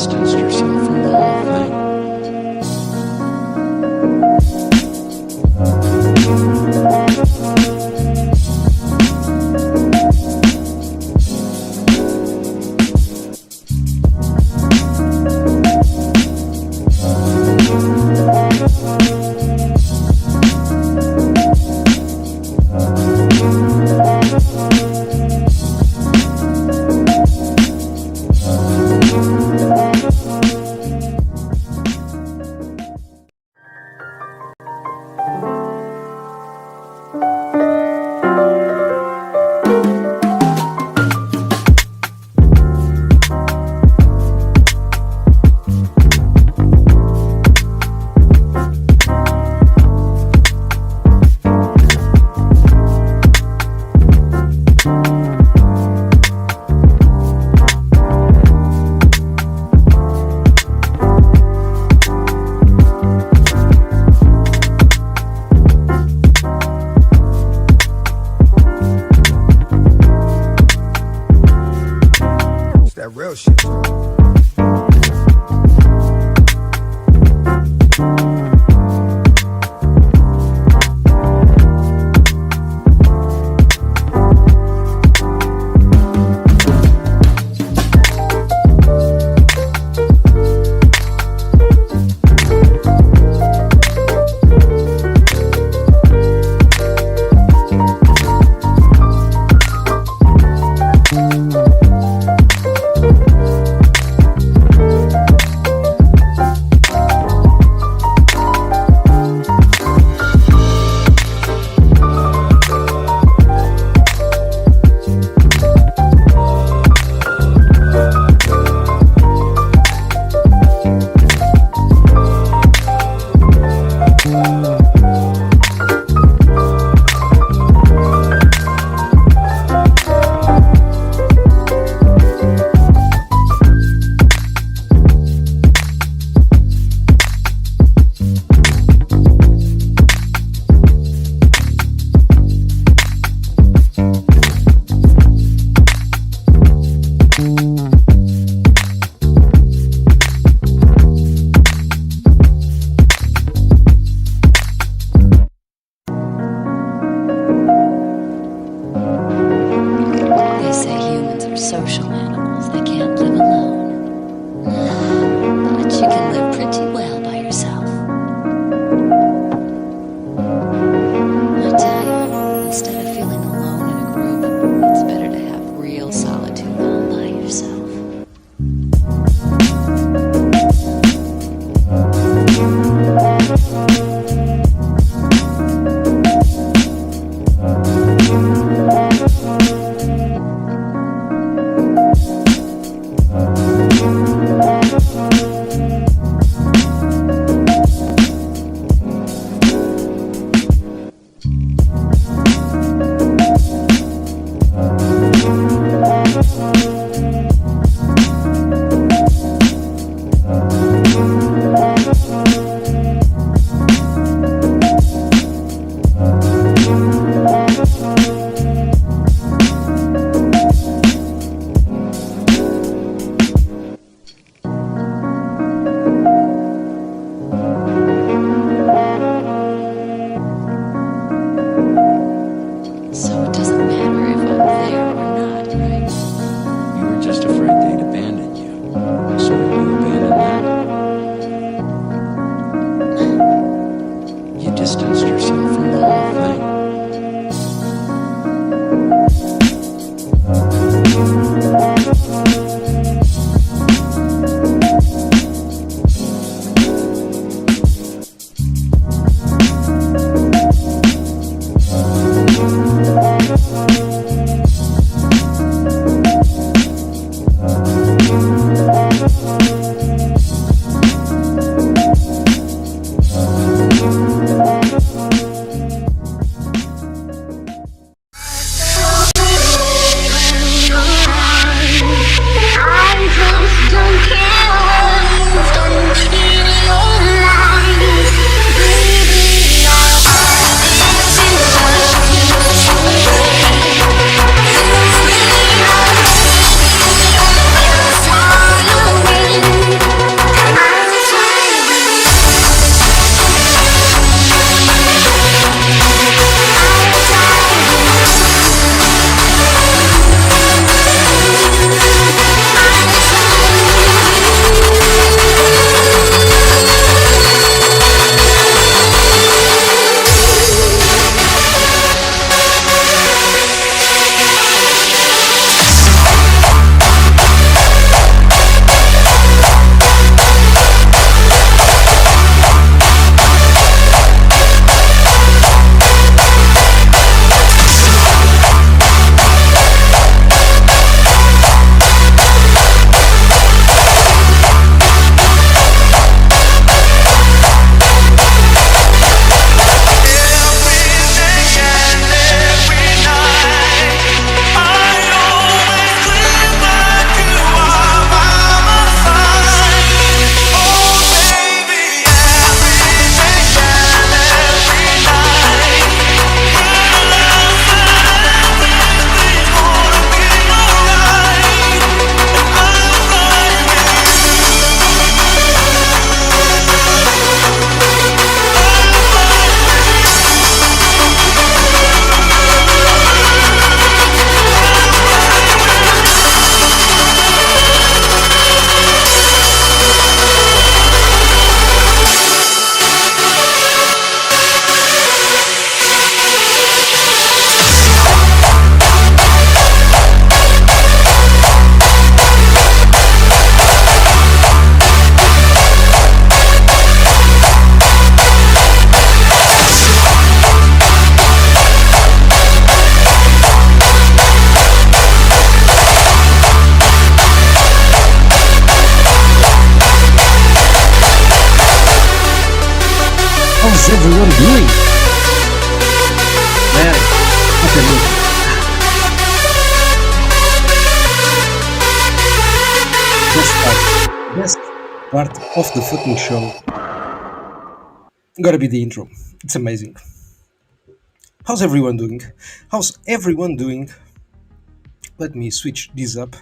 distanced yourself from the whole thing. That real shit. everyone doing? Man, okay, look. Best part of the fucking show gotta be the intro. It's amazing. How's everyone doing? How's everyone doing? Let me switch this up.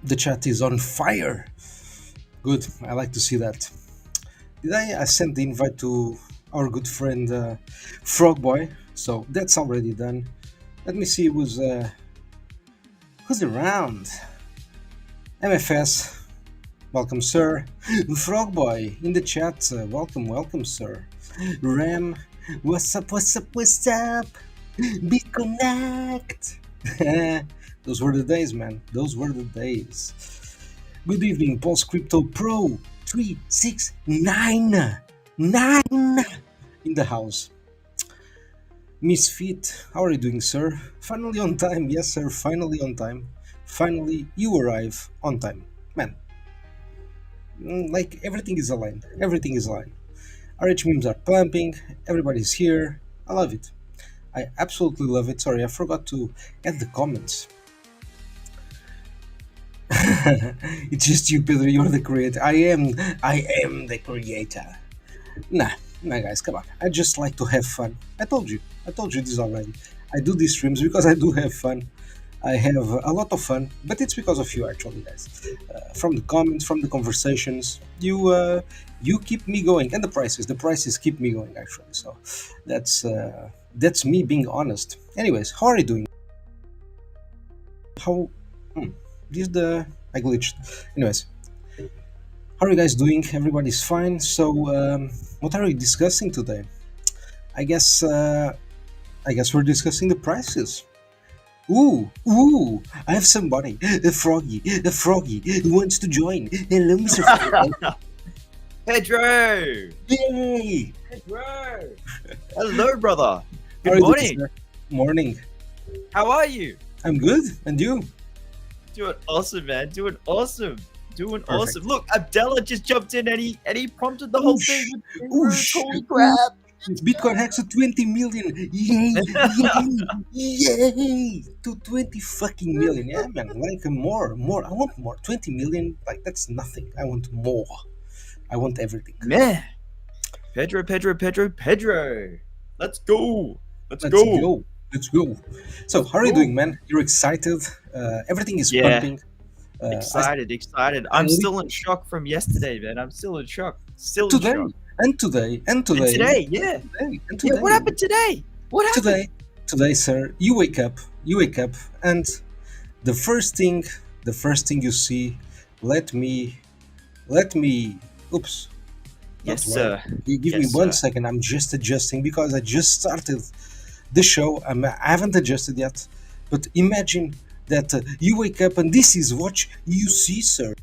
The chat is on fire. Good, I like to see that. Did I send the invite to our good friend FROGBOY? So that's already done. Let me see who's around. MFS, welcome sir. FROGBOY in the chat, welcome sir. Ram, what's up? BitcoinHEX. Those were the days, man. Those were the days. Good evening, Pulse Crypto Pro 369 in the house. Misfit, how are you doing, sir? Finally on time, yes, sir. Finally on time. Finally, you arrive on time, man. Like everything is aligned. Everything is aligned. RH memes are pumping. Everybody's here. I love it. I absolutely love it. Sorry, I forgot to add the comments. It's just you, Pedro. You're the creator. I am the creator. Nah, guys, come on. I just like to have fun. I told you this already. I do these streams because I do have fun. I have a lot of fun, but it's because of you, actually, guys. From the comments, from the conversations, you keep me going, and the prices keep me going, actually. So that's me being honest. Anyways, how are you doing? I glitched. Anyways, how are you guys doing? Everybody's fine. So, what are we discussing today? I guess we're discussing the prices. Ooh! I have somebody, the Froggy, who wants to join. Hello, Mr. Froggy. Pedro! Yay! Pedro! Hello, brother. How are Good you morning. doing, sir? Morning. How are you? I'm good, and you? Doing awesome, man. Doing awesome. Perfect. Look, Abdallah just jumped in and he prompted the whole Oosh. thing. Oosh. Holy crap! BitcoinHEX to 20 million. Yay! To 20 fucking million. Yeah, man. Like more. I want more. 20 million. Like that's nothing. I want more. I want everything. Man, Pedro. Let's go. Let's go. So, how are you doing, man? You're excited? Everything is Yeah. pumping. Excited. I'm still in shock from yesterday, man. I'm still in shock. Still in shock. And today. And today, yeah. And today. Yeah, what happened today? What happened? Today, sir, you wake up, and the first thing you see, let me, oops. Yes, Not sir. You give me Yes, one sir. second, I'm just adjusting because I just started the show. I haven't adjusted yet, but imagine that you wake up and this is what you see, sir.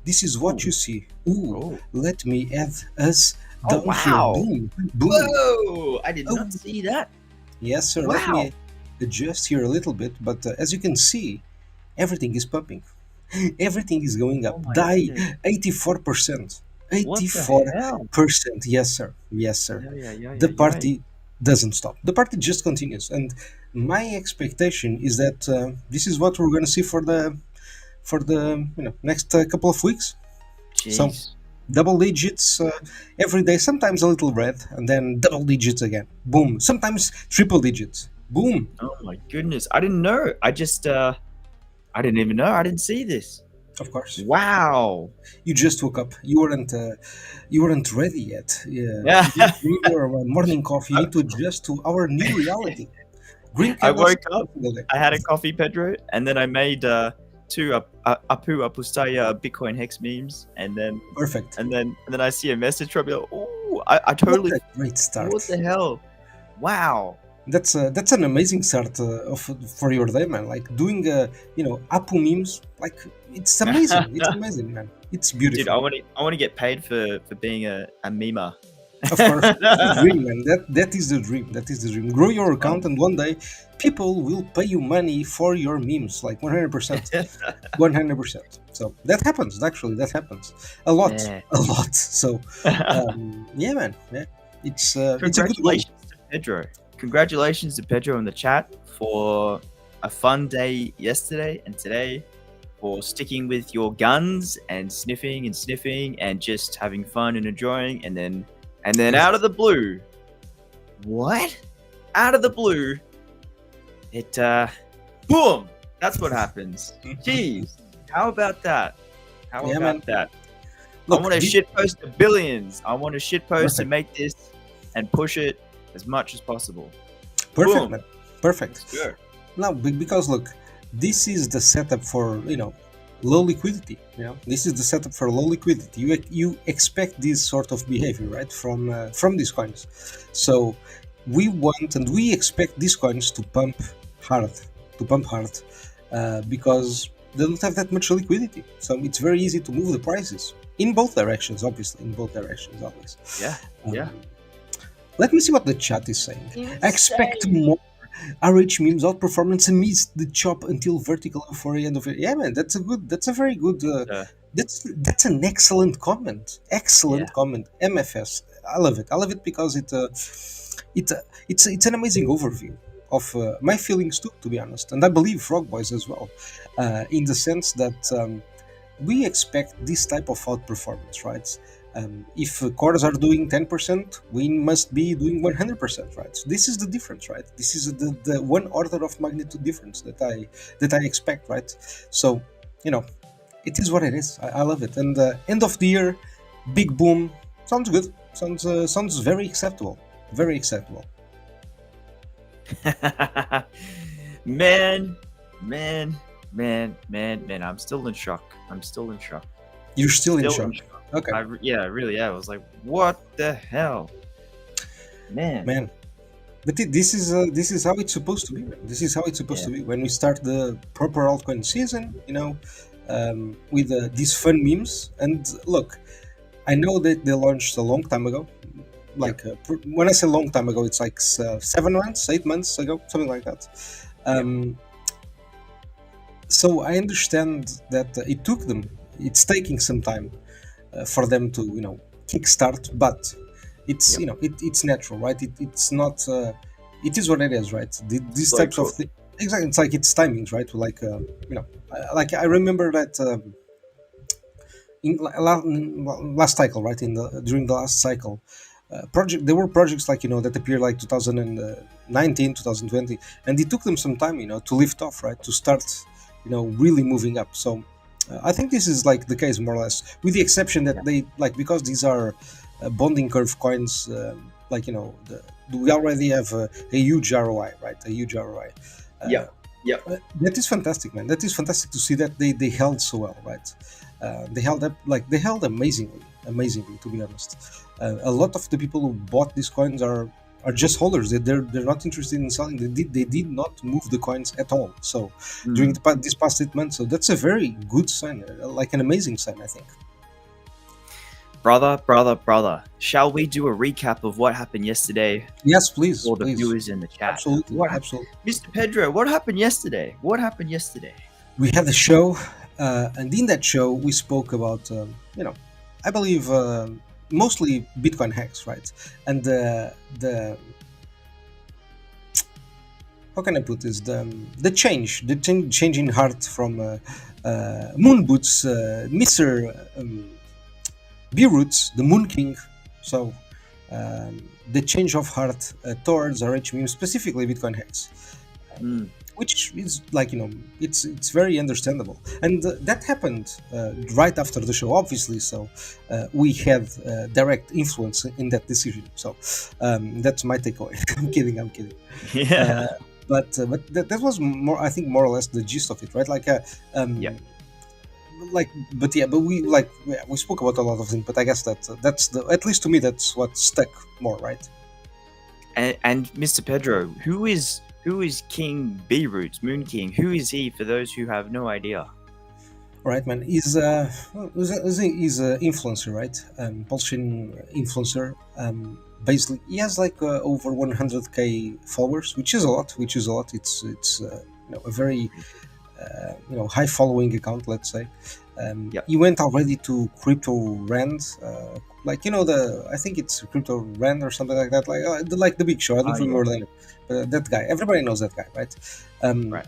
This is what you see. Oh. Let me add us Oh, down here. wow. Boom. Whoa! I did Oh. not see that. Yes, sir. Let Wow. me adjust here a little bit, but as you can see, everything is pumping. Everything is going up. Oh my DAI, goodness. 84%. What the 84%. Yes, sir. Yeah. The party doesn't stop. The party just continues. And my expectation is that this is what we're going to see for the next couple of weeks. So, Jeez. double digits every day, sometimes a little red, and then double digits again. Boom. Sometimes triple digits. Boom. Oh my goodness. I didn't know. I didn't even know. I didn't see this. Of course. Wow. You just woke up. You weren't ready yet. Yeah. Yeah. You didn't drink your morning coffee. You need to adjust to our new reality. Green I woke candles up, I had a coffee, Pedro, and then I made two Apu Apustaya BitcoinHEX memes, and then Perfect. and then I see a message from you. Oh, I totally. What a great start. What the hell? Wow. That's an amazing start for your day, man. Like doing Apu memes, like it's amazing. It's amazing, man. It's beautiful. Dude, I want to get paid for being a memer. Of course, that's the dream, man. That is the dream. That is the dream. Grow your account, and one day people will pay you money for your memes, like 100%, 100%. So that happens. Actually, that happens a lot, Yeah. a lot. So yeah, man. Yeah, it's a good goal. Congratulations to Pedro. Congratulations to Pedro in the chat for a fun day yesterday and today, for sticking with your guns and sniffing and just having fun and enjoying, and then out of the blue, what? Out of the blue, it boom! That's what happens. Jeez, how about that? How Yeah, about man. that? Look, I want to shitpost to billions. I want to shitpost Perfect. and make this and push it as much as possible. Perfect, Boom. man. Perfect. Sure. No, because look, this is the setup for low liquidity. This is the setup for low liquidity. You expect this sort of behavior, right, from these coins. So we want and we expect these coins to pump hard, because they don't have that much liquidity. So it's very easy to move the prices in both directions, obviously, always. Yeah. Yeah. Let me see what the chat is saying. I expect more RH memes outperformance amidst the chop until vertical for the end of it. Yeah, man, that's a very good. That's an excellent comment. Excellent comment. MFS. I love it because it's an amazing overview of my feelings too, to be honest, and I believe FROGBOY's as well, in the sense that we expect this type of outperformance, right? If cores are doing 10%, we must be doing 100%, right? So this is the difference, right? This is the one order of magnitude difference that I expect, right? So it is what it is. I love it. And end of the year, big boom, sounds good. Sounds very acceptable. Very acceptable. man, I'm still in shock. You're still in shock. Okay. Yeah, really. I was like, what the hell, man. But this is how it's supposed to be. This is how it's supposed to be when we start the proper altcoin season. With these fun memes. And look, I know that they launched a long time ago. Like when I say long time ago, it's like 7 months, 8 months ago, something like that. So I understand that it's taking some time for them to kickstart, but it's it's natural, right? It's not it is what it is, right? These Very types cool. of things, exactly. It's like it's timings, right? Like like I remember that in last cycle, right? During the last cycle, there were projects like that appeared like 2019, 2020, and it took them some time to lift off, right? To start really moving up. So I think this is like the case more or less, with the exception that they because these are bonding curve coins, we already have a huge ROI, right? A huge ROI. Yeah. That is fantastic, man. That is fantastic to see that they held so well, right? They held up they held amazingly, to be honest. A lot of the people who bought these coins are just holders. They're not interested in selling. They did not move the coins at all. So during this past 8 months, so that's a very good sign, like an amazing sign, I think. Brother, shall we do a recap of what happened yesterday? Yes, please. For the please. viewers in the chat. Absolutely. Absolutely. Mr. Pedro, what happened yesterday? We had a show, and in that show we spoke about, I believe mostly BitcoinHEX, right? And the how can I put this? The change in heart from Moonboots, Mr. B-Roots, the Moon King. So the change of heart towards RH memes, specifically BitcoinHEX. Which is like it's very understandable, and that happened right after the show, obviously. So we had direct influence in that decision. So that's my takeaway. I'm kidding. Yeah. But that was more, I think, more or less the gist of it, right? But we spoke about a lot of things. But I guess that's at least to me, that's what stuck more, right? And Mr. Pedro, who is King B-Roots, Moon King? Who is he, for those who have no idea? All right, man. He's a influencer, right? PulseChain influencer. Basically, he has like over 100k followers, which is a lot. It's a very high following account, let's say. Yep. He went already to Crypto Rand, like I think it's Crypto Rand or something like that, like the big show. I don't remember the name, but that guy. Everybody knows that guy, right? Right.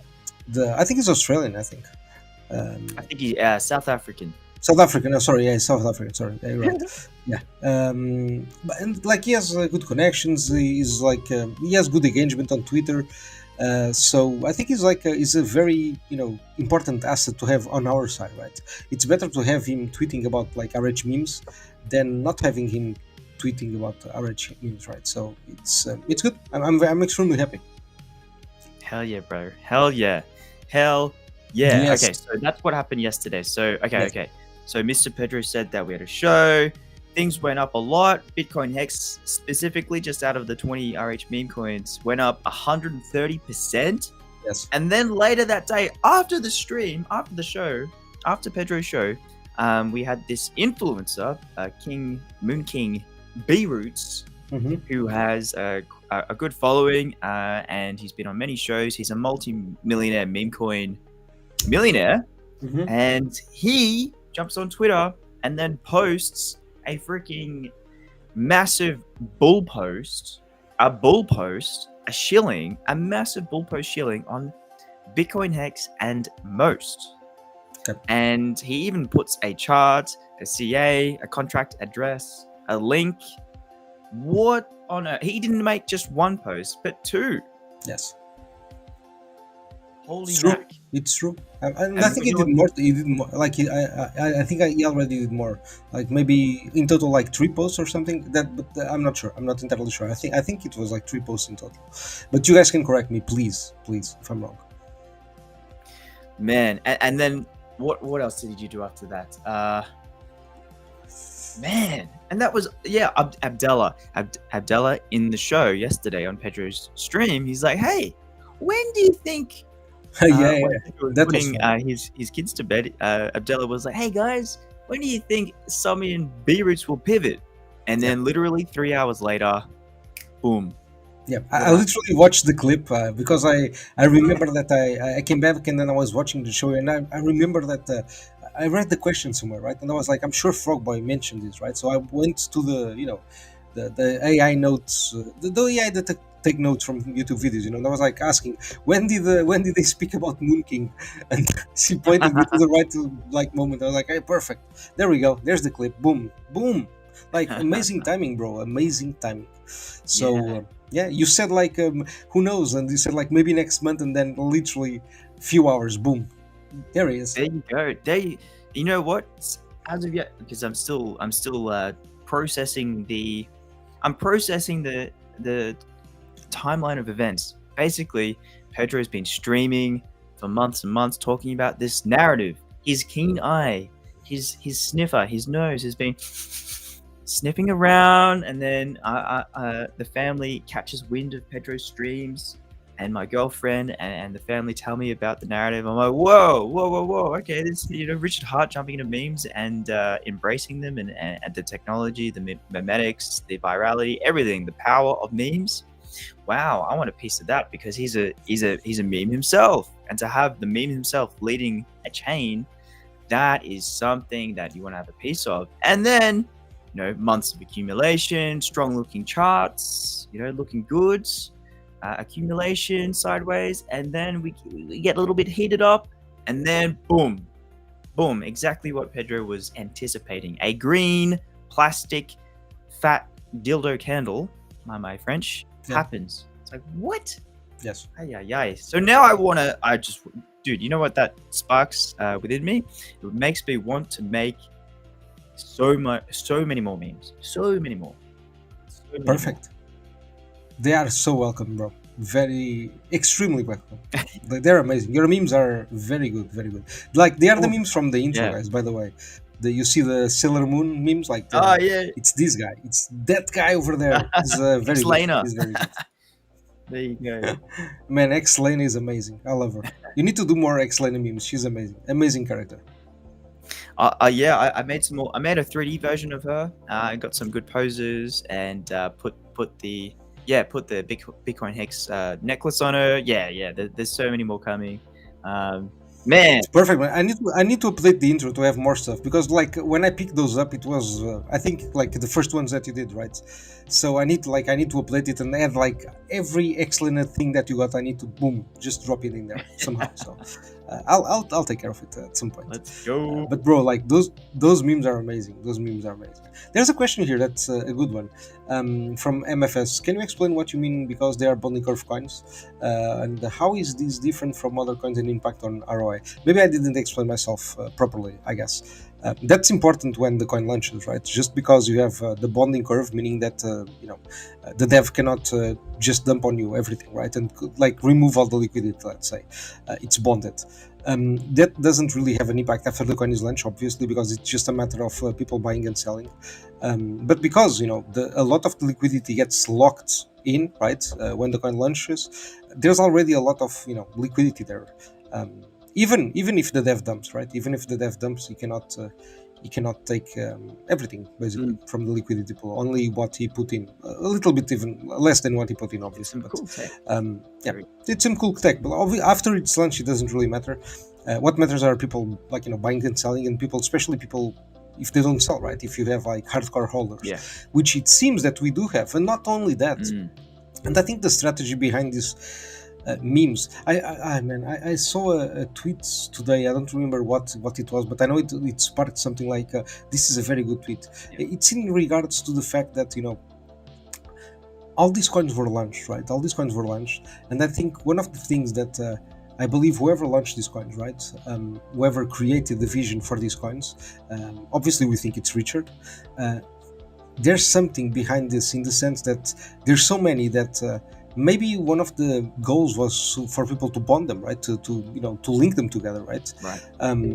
I think he's Australian. I think. I think he's South African. South African. No, sorry, yeah, South African. Sorry, yeah, you're right. Yeah, and like he has good connections. He's like he has good engagement on Twitter. So I think he's a very important asset to have on our side, right? It's better to have him tweeting about like RH memes than not having him tweeting about RH memes, right? So it's good. I'm extremely happy. Hell yeah, bro. Hell yeah. Hell yeah. Yes. Okay, so that's what happened yesterday. So Yes. okay. So Mr. Pedro said that we had a show. Things went up a lot. BitcoinHEX, specifically just out of the 20 RH meme coins, went up 130%. Yes. And then later that day, after the stream, after the show, after Pedro's show, we had this influencer, Moon King B Roots, who has a good following, and he's been on many shows. He's a multi-millionaire meme coin millionaire, and he jumps on Twitter and then posts a freaking massive bull post, a massive bull post shilling on BitcoinHEX and most. Okay. And he even puts a chart, a CA, a contract address, a link. What on earth? He didn't make just one post, but two. Yes. Holy It's true. heck. It's true. I think he did more. He did more. Like I think he already did more. Like maybe in total, like 3 posts or something. But I'm not sure. I'm not entirely sure. I think it was like 3 posts in total. But you guys can correct me, please, if I'm wrong. Man, and then what else did you do after that? Man, and that was Abdallah in the show yesterday on Pedro's stream. He's like, hey, when do you think? Yeah. That putting his kids to bed. Abdallah was like, hey guys, when do you think Sami and B Roots will pivot? And then literally 3 hours later, boom. Yeah, I literally watched the clip because I remember that I came back and then I was watching the show, and I remember that I read the question somewhere, right? And I was like, I'm sure FROGBOY mentioned this, right? So I went to the AI notes, the AI that take notes from YouTube videos, and I was like asking, when did they speak about Moon King? And she pointed me to the right moment. I was like, hey, perfect. There we go. There's the clip. Boom, boom. Like amazing timing, bro. Amazing timing. So yeah, you said like who knows, and you said like maybe next month, and then literally few hours, boom, there he is. There you go. You know what? As of yet, because I'm still processing the timeline of events. Basically, Pedro has been streaming for months and months, talking about this narrative. His keen eye, his sniffer, his nose has been sniffing around, and then the family catches wind of Pedro's streams, and my girlfriend and the family tell me about the narrative. I'm like, whoa, okay, this Richard Hart jumping into memes and embracing them, and the technology, the memetics, the virality, everything, the power of memes. Wow, I want a piece of that, because he's a meme himself, and to have the meme himself leading a chain, that is something that you want to have a piece of. And then months of accumulation, strong looking charts, looking good, accumulation sideways, and then we get a little bit heated up, and then boom, exactly what Pedro was anticipating. A green plastic fat dildo candle, my French, happens. It's like, what? Yes. Ay. So now dude, you know what that sparks within me? It makes me want to make so many more memes. Perfect. They are so welcome, bro. Extremely welcome. They're amazing. Your memes are very good. Like they are the memes from the intro, guys. By the way, you see the Sailor Moon memes, like it's this guy. It's that guy over there. He's very good. He's very good. There you go. Man, X Lane is amazing. I love her. You need to do more X Lane memes. She's amazing. Amazing character. I made some more. I made a 3D version of her. I got some good poses and put the BitcoinHEX necklace on her. Yeah. There's so many more coming. Man, It's perfect, man. I need to update the intro to have more stuff because like when I picked those up, it was I think like the first ones that you did, right? So I need to update it and add like every excellent thing that you got. I need to boom just drop it in there somehow. So I'll take care of it at some point. let's go. But bro, like those memes are amazing. Those memes are amazing. There's a question here that's a good one from MFS. Can you explain what you mean because they are bonding curve coins, and how is this different from other coins and impact on ROI? Maybe I didn't explain myself properly. I guess that's important when the coin launches, right? Just because you have the bonding curve, meaning that the dev cannot just dump on you everything, right? And like remove all the liquidity. Let's say it's bonded. That doesn't really have an impact after the coin is launched, obviously, because it's just a matter of people buying and selling. But because a lot of the liquidity gets locked in, right, when the coin launches, there's already a lot of liquidity there. Even if the dev dumps, right? Even if the dev dumps, he cannot take everything basically from the liquidity pool. Only what he put in, a little bit even less than what he put in, obviously. But Cool tech. it's some cool tech. But after it's launched, it doesn't really matter. What matters are people buying and selling, and people, especially people if they don't sell, right? If you have like hardcore holders, which it seems that we do have, and not only that. And I think the strategy behind this. Memes. I saw a tweet today. I don't remember what it was, but I know it sparked something like, "This is a very good tweet." It's in regards to the fact that all these coins were launched, right? All these coins were launched, and I think one of the things that I believe whoever launched these coins, right? Whoever created the vision for these coins, obviously we think it's Richard. There's something behind this in the sense that there's so many that. Maybe one of the goals was for people to bond them, right? To link them together, right?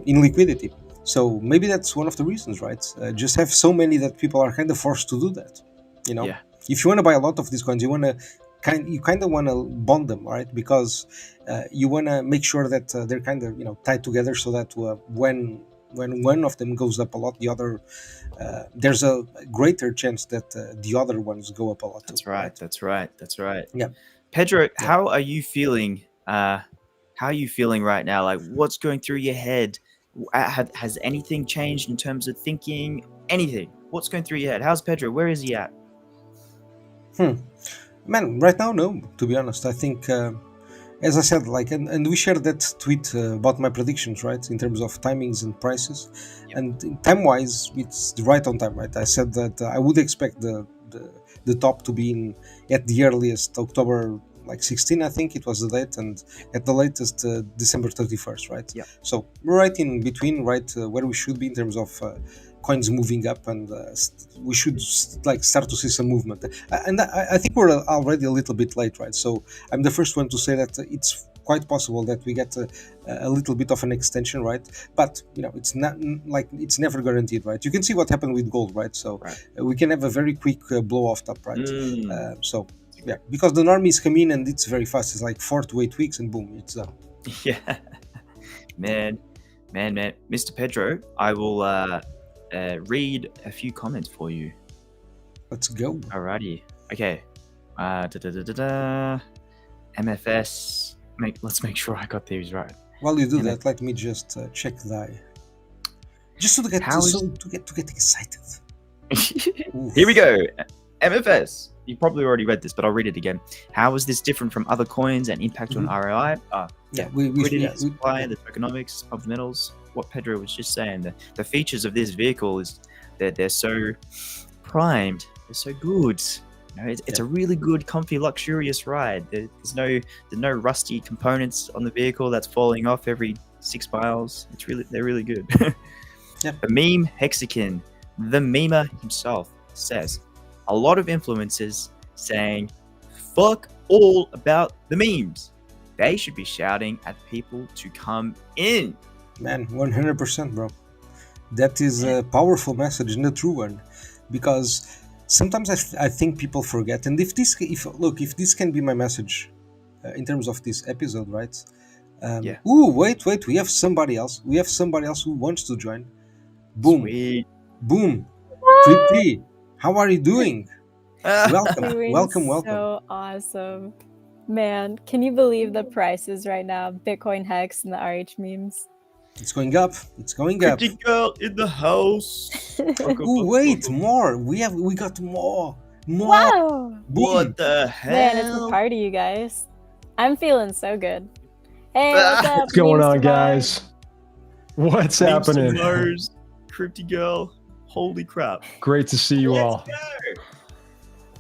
In liquidity. So maybe that's one of the reasons, right? Just have so many that people are kind of forced to do that. If you want to buy a lot of these coins, you kind of want to bond them, right? Because you want to make sure that they're kind of tied together, so that when one of them goes up a lot, the other there's a greater chance that the other ones go up a lot. That's right. That's right. Yeah, Pedro, how are you feeling? How are you feeling right now? Like, what's going through your head? Has anything changed in terms of thinking? Anything? What's going through your head? How's Pedro? Where is he at? Man, right now, no. To be honest, I think. As I said, and we shared that tweet about my predictions, right, in terms of timings and prices, and time-wise, it's right on time, right? I said that I would expect the top to be at the earliest October 16, I think it was the date, and at the latest December 31st, right? Yeah. So right in between, right where we should be in terms of coins moving up, and we should start to see some movement. And I think we're already a little bit late, right? So I'm the first one to say that it's quite possible that we get a little bit of an extension, right? But it's not it's never guaranteed, right? You can see what happened with gold, right? So we can have a very quick blow off top, right? So yeah, because the normies come in and it's very fast. It's like 4 to 8 weeks, and boom, it's done. Yeah, man, Mr. Pedro, I will read a few comments for you. Let's go. Alrighty. Okay. MFS. Let's make sure I got these right. While you do that, let me just check DAI. Just to get excited. Here we go. MFS. You probably already read this, but I'll read it again. How is this different from other coins and impact on ROI? Supply, the tokenomics of metals. What Pedro was just saying. The features of this vehicle is that they're so primed. They're so good. It's a really good, comfy, luxurious ride. There's no rusty components on the vehicle that's falling off every 6 miles. They're really good. The meme Hexakin, the memer himself, says a lot of influencers saying, "Fuck all about the memes. They should be shouting at people to come in." Man, 100%, bro. That is a powerful message and a true one, because sometimes I think people forget. And if this can be my message in terms of this episode, right? Ooh, wait, we have somebody else. We have somebody else who wants to join. Boom. Sweet. Boom. Crypty, how are you doing? Welcome. Doing Welcome. Welcome. so awesome. Man, can you believe the prices right now? BitcoinHEX and the RH memes. It's going up. It's going up. Pretty girl in the house. Oh, wait, more. We got more. More. Wow! Boom. What the hell? Man, it's a party, you guys. I'm feeling so good. Hey, what's up? What's going Memes on, to guys? What's happening? Crypty girl. Holy crap. Great to see you all.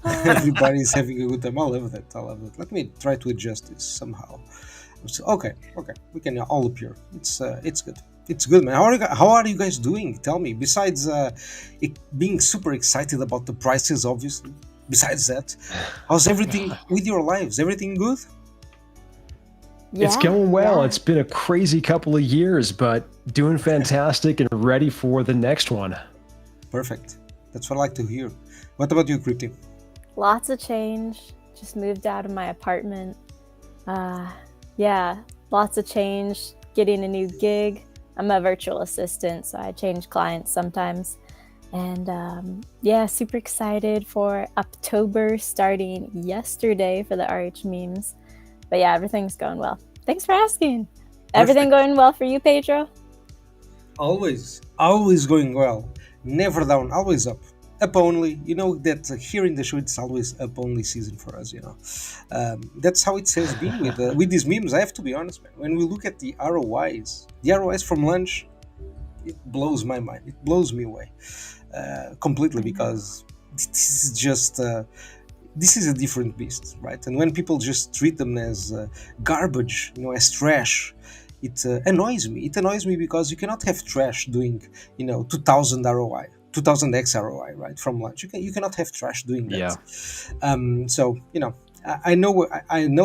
Everybody's having a good time. I love that. Let me try to adjust this somehow. Okay. We can all appear. It's good. It's good, man. How are you guys doing? Tell me. Besides being super excited about the prices, obviously. Besides that, how's everything with your lives? Everything good? It's going well. yeah. It's been a crazy couple of years, but doing fantastic and ready for the next one. Perfect. That's what I like to hear. What about you, Crypty? Lots of change. Just moved out of my apartment. Yeah, lots of change. Getting a new gig. I'm a virtual assistant, so I change clients sometimes. And yeah, super excited for October starting yesterday for the RH memes. But yeah, everything's going well. Thanks for asking. Everything going well for you, Pedro? Always going well. Never down, always up. Up only. You know that here in the show it's always up only season for us. You know, that's how it has been with these memes. I have to be honest, man. When we look at the ROIs from lunch, it blows my mind. It blows me away completely because this is just. This is a different beast, right? And when people just treat them as garbage, you know, as trash, it annoys me. It annoys me because you cannot have trash doing, 2000 ROI, 2000x ROI, right? From lunch, you cannot have trash doing that. Yeah. So I know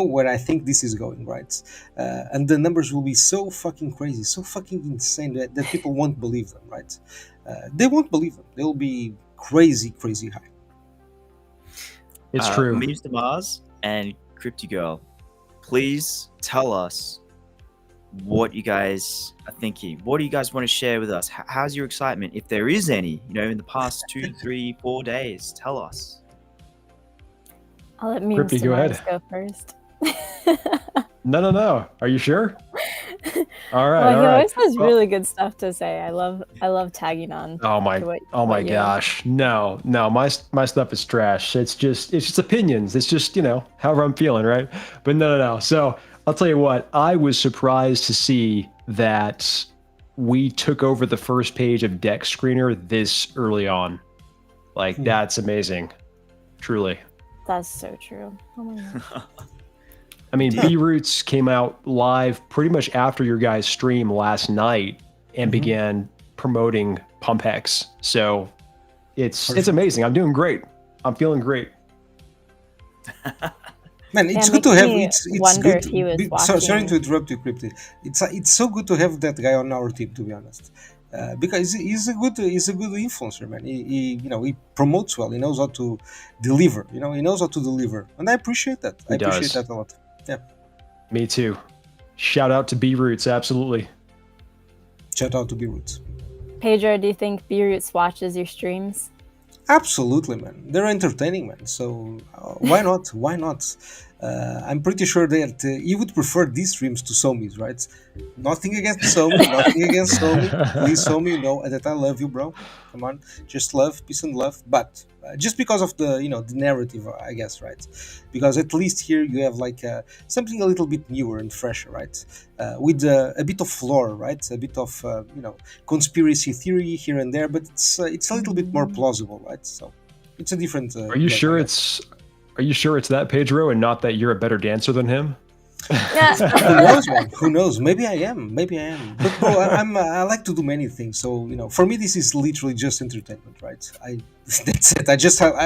where I think this is going, right? And the numbers will be so fucking crazy, so fucking insane that people won't believe them, right? They won't believe them. They'll be crazy high. It's true. Memes to Mars and Crypty Girl, please tell us what you guys are thinking. What do you guys want to share with us? How's your excitement, if there is any, in the past 2, 3, 4 days? Tell us. I'll let Memes Crypty, to go Mars ahead. go first. No. Are you sure? All right. Well, all he right. always has Well, really good stuff to say. I love tagging on. Oh my! to what you- Gosh! No. My stuff is trash. It's just opinions. It's just however I'm feeling, right? But no. So I'll tell you what. I was surprised to see that we took over the first page of Deck Screener this early on. Like that's amazing, truly. That's so true. Oh my God. I mean, B-Roots came out live pretty much after your guys' stream last night and began promoting PumpHEX. So it's amazing. I'm doing great. I'm feeling great. Man, it's Yeah, good to makes have. me It's wonder good. if he was Sorry watching. to interrupt you, Crypty. It's so good to have that guy on our team, to be honest, because he's a good influencer, man. He promotes well. He knows how to deliver. He knows how to deliver, and I appreciate that. I appreciate that a lot. Yeah. Me too. Shout out to B-Roots. Absolutely. Shout out to B-Roots. Pedro, do you think B-Roots watches your streams? Absolutely, man. They're entertaining, man. So why not? Why not? I'm pretty sure that you would prefer these streams to Somi's, right? Nothing against Somi, nothing against Somi. Please, Somi, you know that I love you, bro. Come on, just love, peace and love. But just because of the the narrative, I guess, right? Because at least here you have like something a little bit newer and fresher, right? With a bit of lore, right? A bit of conspiracy theory here and there, but it's a little bit more plausible, right? So it's a different. Are you sure it's that, Pedro, and not that you're a better dancer than him? Who knows, man? Who knows? Maybe I am. But bro, I like to do many things. So for me, this is literally just entertainment, right? That's it.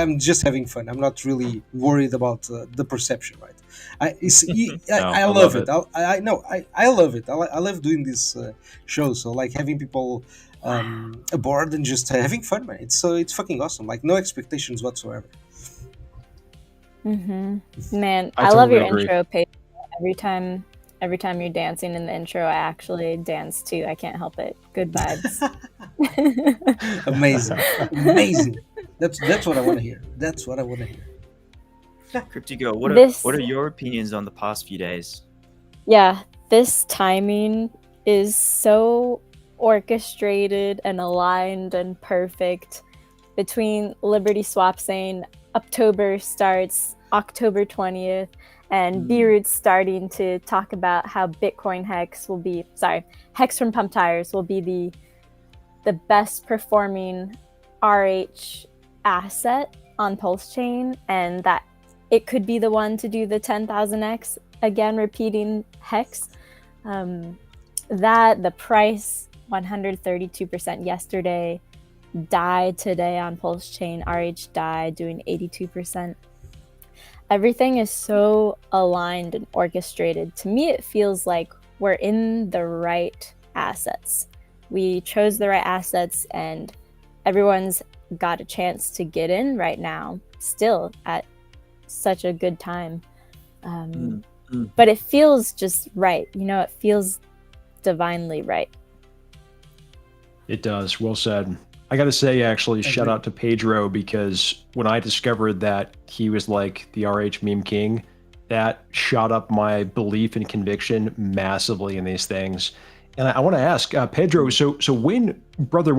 I'm just having fun. I'm not really worried about the perception, right? I love it. I know. I love it. I love doing this show. So like having people aboard and just having fun, man. It's fucking awesome. Like no expectations whatsoever. Man, I I love totally your agree. intro, Pedro. Every time you're dancing in the intro, I actually dance too. I can't help it. Good vibes. Amazing, amazing. That's what I want to hear. That's what I want to hear. Cryptigo, This- what are your opinions on the past few days? Yeah, this timing is so orchestrated and aligned and perfect between Liberty Swap saying October starts October 20th and B-Root's starting to talk about how BitcoinHEX will be, Hex from Pump Tires will be the best performing RH asset on PulseChain, and that it could be the one to do the 10,000x, again repeating Hex. That the price 132% yesterday, DAI today on PulseChain, RH DAI doing 82%. Everything is so aligned and orchestrated. To me, it feels like we're in the right assets. We chose the right assets, and everyone's got a chance to get in right now, still at such a good time. But it feels just right. You know, it feels divinely right. It does. Well said. I got to say, actually, shout out to Pedro, because when I discovered that he was like the RH meme king, that shot up my belief and conviction massively in these things. And I want to ask Pedro, so when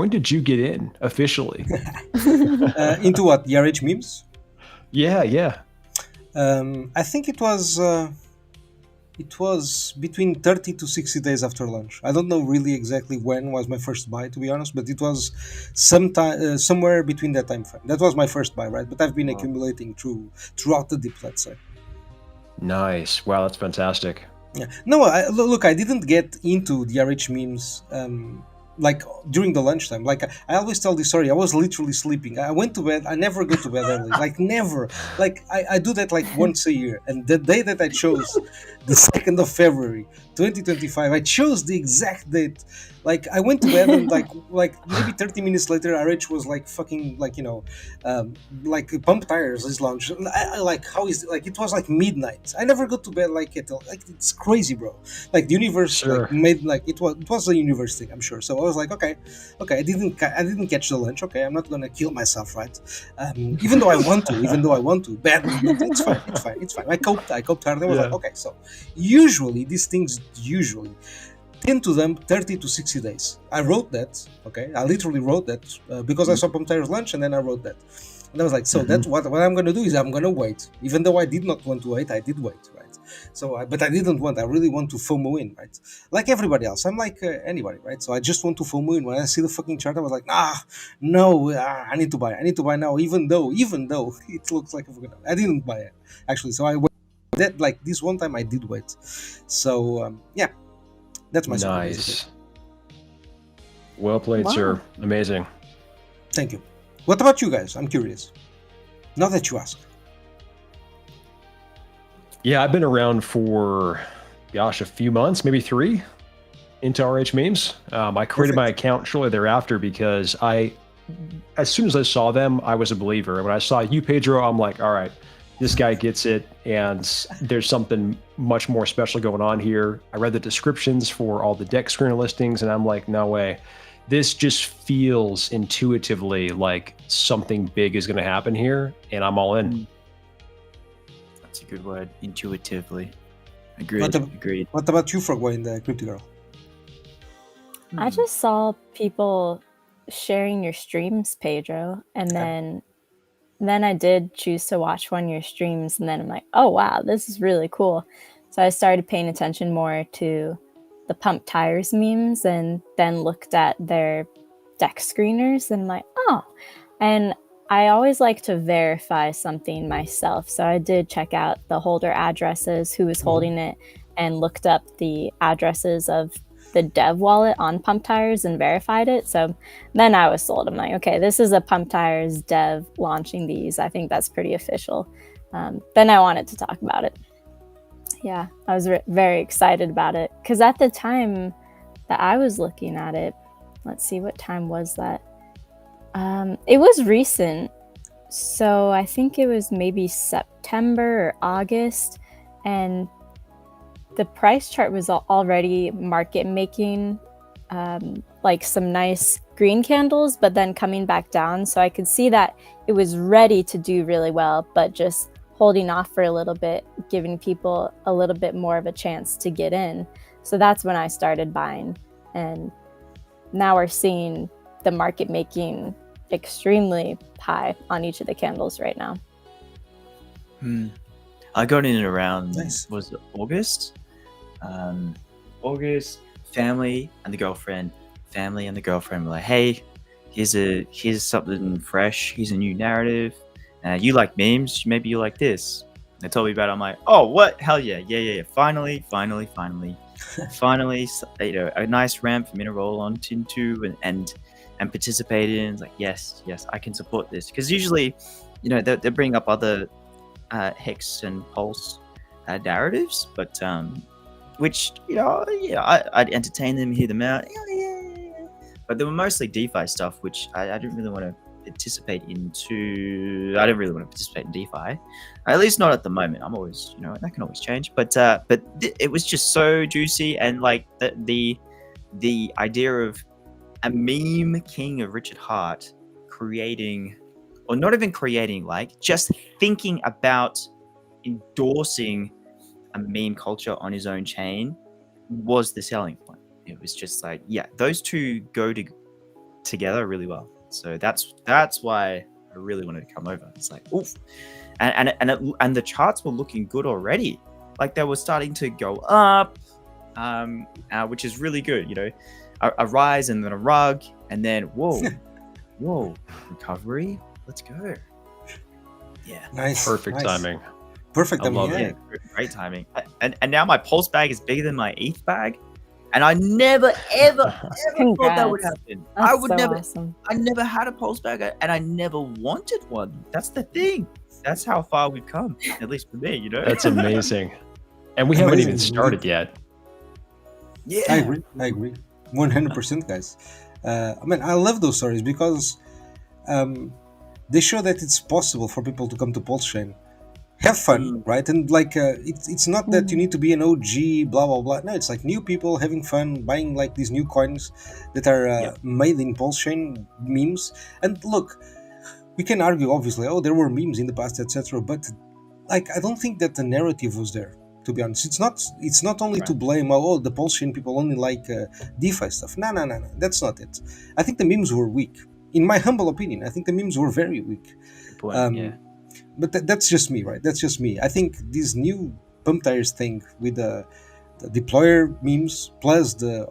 did you get in officially? Into what? The RH memes? Yeah. I think it was between 30 to 60 days after launch. I don't know really exactly when was my first buy, to be honest, but it was sometime somewhere between that time frame. That was my first buy, right? But I've been accumulating throughout the dip, let's say. Nice. Wow, that's fantastic. Yeah. No, look, I didn't get into the RH memes like during the lunchtime. Like I always tell this story. I was literally sleeping. I went to bed. I never go to bed early. Like never. Like I do that like once a year. And the day that I chose, the 2nd of February, 2025, I chose the exact date. Like I went to bed and like maybe 30 minutes later, RH was like fucking like like Pump Tires is launched. Like how is it? Like it was like midnight. I never go to bed like it's crazy, bro. Like the universe like made like it was a universe thing, I'm sure. So I was like, okay, I didn't catch the lunch. Okay, I'm not gonna kill myself, right? Even though I want to, badly. But it's fine. I coped hard. I was like, okay, so usually these things tend to them 30 to 60 days. I wrote that, okay? I literally wrote that because I saw Pump Tires lunch, and then I wrote that. And I was like, so that's what I'm going to do is I'm going to wait. Even though I did not want to wait, I did wait, right? So, but I didn't want, I really want to FOMO in, right? Like everybody else. I'm like anybody, right? So I just want to FOMO in. When I see the fucking chart, I was like, no, I need to buy. I need to buy now, even though it looks like I didn't buy it, actually. So I waited. That, like this one time I did wait. So, yeah. That's my story. Nice. Well played, sir. Amazing. Thank you. What about you guys? I'm curious. Now that you ask. Yeah, I've been around for, a few months, maybe 3, into RH memes. I created my account shortly thereafter because as soon as I saw them, I was a believer. When I saw you, Pedro, I'm like, all right, this guy gets it, and there's something much more special going on here. I read the descriptions for all the deck screener listings, and I'm like, no way. This just feels intuitively like something big is going to happen here, and I'm all in. That's a good word, intuitively. Agreed. What about you, Frogboy, in the Crypto Girl? I just saw people sharing your streams, Pedro, and then I did choose to watch one of your streams, and then I'm like, oh wow, this is really cool. So I started paying attention more to the Pump Tires memes, and then looked at their deck screeners, and I'm like, oh. And I always like to verify something myself. So I did check out the holder addresses, who was holding it, and looked up the addresses of the dev wallet on Pump Tires and verified it. So then I was sold. I'm like, okay, this is a Pump Tires dev launching these. I think that's pretty official. Then I wanted to talk about it. Yeah, I was very excited about it because at the time that I was looking at it, let's see, what time was that? It was recent. So I think it was maybe September or August, and the price chart was already market making like some nice green candles, but then coming back down. So I could see that it was ready to do really well, but just holding off for a little bit, giving people a little bit more of a chance to get in. So that's when I started buying. And now we're seeing the market making extremely high on each of the candles right now. I got in around, Nice. was it August? August, family and the girlfriend were like, hey, here's something fresh, here's a new narrative. You like memes, maybe you like this. They told me about it. I'm like, oh, what? Hell yeah. Finally, you know, a nice ramp for me to roll on into and participate in. It's like, yes, I can support this. Because usually, you know, they bring up other Hex and Pulse narratives, but which, you know, I'd entertain them, hear them out. Yeah. But they were mostly DeFi stuff, which I didn't really want to participate into. I don't really want to participate in DeFi, at least not at the moment. I'm always, you know, that can always change. But it was just so juicy, and like the idea of a meme king of Richard Hart creating, or not even creating, like just thinking about endorsing a meme culture on his own chain was the selling point. It was just like, yeah, those two go together really well. So that's why I really wanted to come over. It's like, oof, and the charts were looking good already. Like they were starting to go up, which is really good. You know, a rise and then a rug, and then whoa, recovery. Let's go. Yeah, Nice. Perfect nice. timing. Perfect I timing. love Yeah. it. Great timing. And now my Pulse bag is bigger than my ETH bag, and I never ever thought that would Congrats. happen. That's awesome. I never had a Pulse bag, and I never wanted one. That's the thing. That's how far we've come, at least for me, you know. That's amazing. And we haven't even Amazing. started yet. Yeah. I agree. 100%, guys. I mean, I love those stories because they show that it's possible for people to come to PulseChain, have fun, right? And like, it's not that you need to be an OG, blah blah blah. No, it's like new people having fun, buying like these new coins that are made in PulseChain memes. And look, we can argue, obviously, oh, there were memes in the past, etc. But like, I don't think that the narrative was there. To be honest, it's not only to blame, oh, the PulseChain people only like DeFi stuff. No, that's not it. I think the memes were weak. In my humble opinion, I think the memes were very weak. Good point, yeah. But that's just me, right? That's just me. I think this new pump tires thing with the deployer memes plus the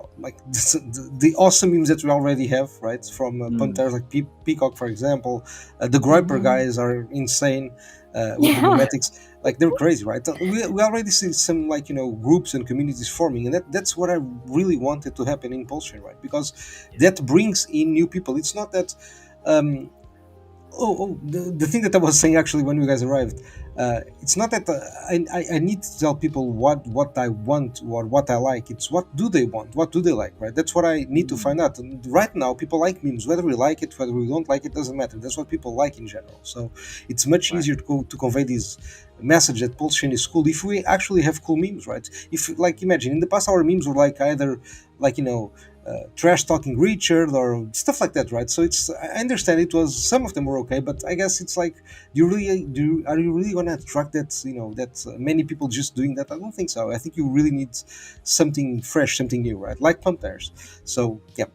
awesome memes that we already have, right? From pump tires like Peacock, for example. The Groiper guys are insane with the memetics. Like, they're crazy, right? We already see some, like, you know, groups and communities forming, and that's what I really wanted to happen in PulseChain, right? Because that brings in new people. It's not that the thing that I was saying actually when you guys arrived, it's not that I need to tell people what I want or what I like. It's what do they want, what do they like, right? That's what I need to find out. And right now, people like memes, whether we like it, whether we don't like it, doesn't matter. That's what people like in general. So it's much easier to convey this message that PulseChain is cool if we actually have cool memes, right? If, like, imagine in the past our memes were like either, like, you know, trash talking Richard or stuff like that, right? So I understand it was, some of them were okay, but I guess it's like, are you really gonna attract that, you know, that many people just doing that? I don't think so. I think you really need something fresh, something new, right? Like pump tires. So yeah,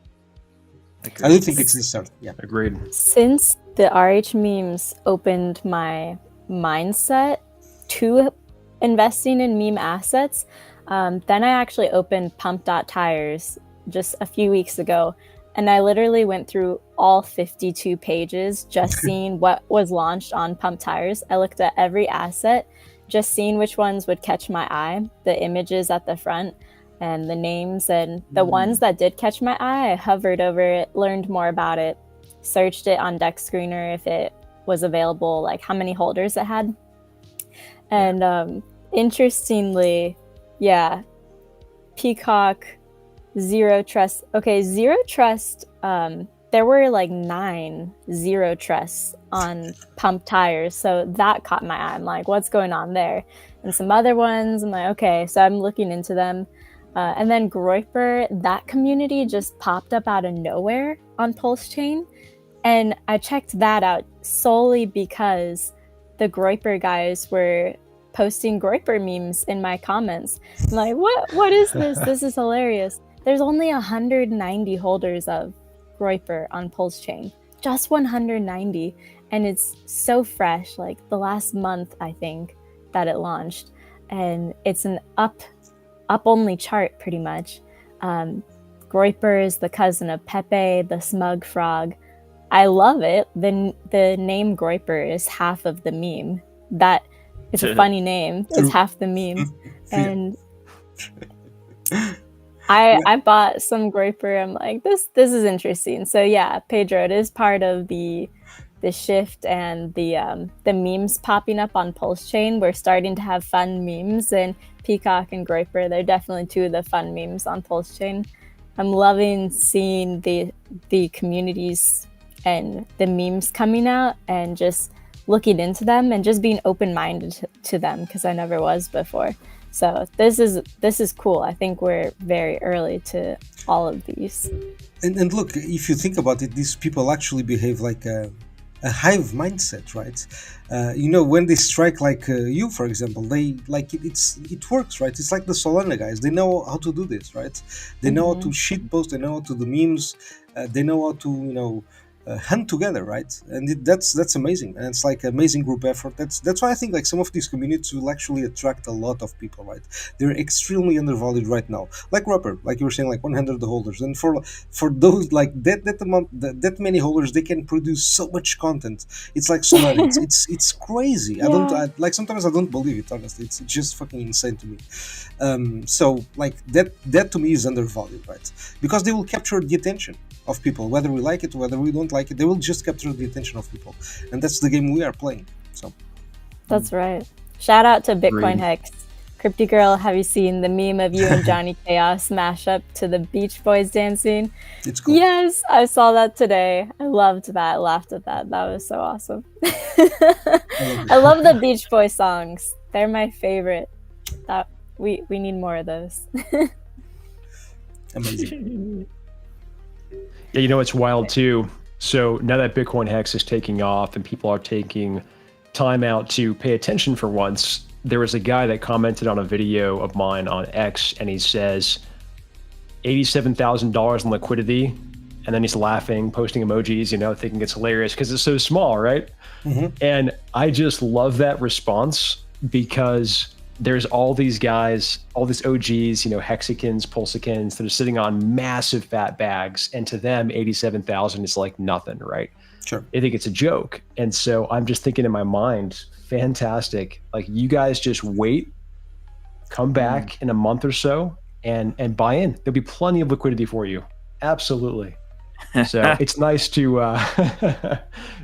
I don't think it's necessary. Yeah, Agreed. Since the RH memes opened my mindset to investing in meme assets, then I actually opened pump.tires just a few weeks ago, and I literally went through all 52 pages just seeing what was launched on pump tires. I looked at every asset, just seeing which ones would catch my eye, the images at the front and the names, and the ones that did catch my eye, I hovered over it, learned more about it, searched it on Deck Screener if it was available, like how many holders it had. And interestingly, Peacock, Zero Trust. Okay, Zero Trust, there were like 9 Zero Trusts on pump tires. So that caught my eye. I'm like, what's going on there? And some other ones, I'm like, okay, so I'm looking into them. And then Groyper, that community just popped up out of nowhere on PulseChain. And I checked that out solely because the Groyper guys were posting Groyper memes in my comments. I'm like, what is this? This is hilarious. There's only 190 holders of Groyper on PulseChain. Just 190. And it's so fresh, like the last month, I think, that it launched. And it's an up-only chart, pretty much. Groyper is the cousin of PEPE, the smug frog. I love it. The name Groyper is half of the meme. That is a funny name. It's half the meme. And I bought some Groyper. I'm like, this is interesting. So yeah, Pedro, it is part of the shift and the memes popping up on PulseChain. We're starting to have fun memes, and Peacock and Groyper, they're definitely two of the fun memes on PulseChain. I'm loving seeing the communities and the memes coming out and just looking into them and just being open-minded to them, because I never was before. So this is cool. I think we're very early to all of these. And look, if you think about it, these people actually behave like a hive mindset, right? When they strike like you, for example, they like it works, right? It's like the Solana guys. They know how to do this, right? They know how to shit post. They know how to do memes. They know how to hunt together, right? And that's amazing, and it's like amazing group effort. That's why I think like some of these communities will actually attract a lot of people, right? They're extremely undervalued right now, like Rapper, like you were saying, like 100 holders, and for those like that amount, that many holders, they can produce so much content. It's like so much. it's crazy. Yeah. Like sometimes I don't believe it, honestly. It's just fucking insane to me. So like that to me is undervalued, right? Because they will capture the attention of people, whether we like it, whether we don't like it. They will just capture the attention of people, and that's the game we are playing. So that's right. Shout out to BitcoinHEX. Crypty Girl, have you seen the meme of you and Johnny Chaos smash up to the Beach Boys dancing? It's cool. Yes, I saw that today. I loved that. I laughed at that. That was so awesome. I love the Beach Boys songs. They're my favorite. That we need more of those. Amazing. Yeah, it's wild too. So now that BitcoinHEX is taking off and people are taking time out to pay attention for once, there was a guy that commented on a video of mine on X, and he says $87,000 in liquidity, and then he's laughing, posting emojis, thinking it's hilarious because it's so small, right? Mm-hmm. And I just love that response, because there's all these guys, all these OGs, hexicans, pulsicans, that are sitting on massive fat bags, and to them, 87,000 is like nothing, right? Sure. I think it's a joke. And so I'm just thinking in my mind, fantastic. Like, you guys just wait, come back in a month or so, and buy in. There'll be plenty of liquidity for you. Absolutely. So it's nice to,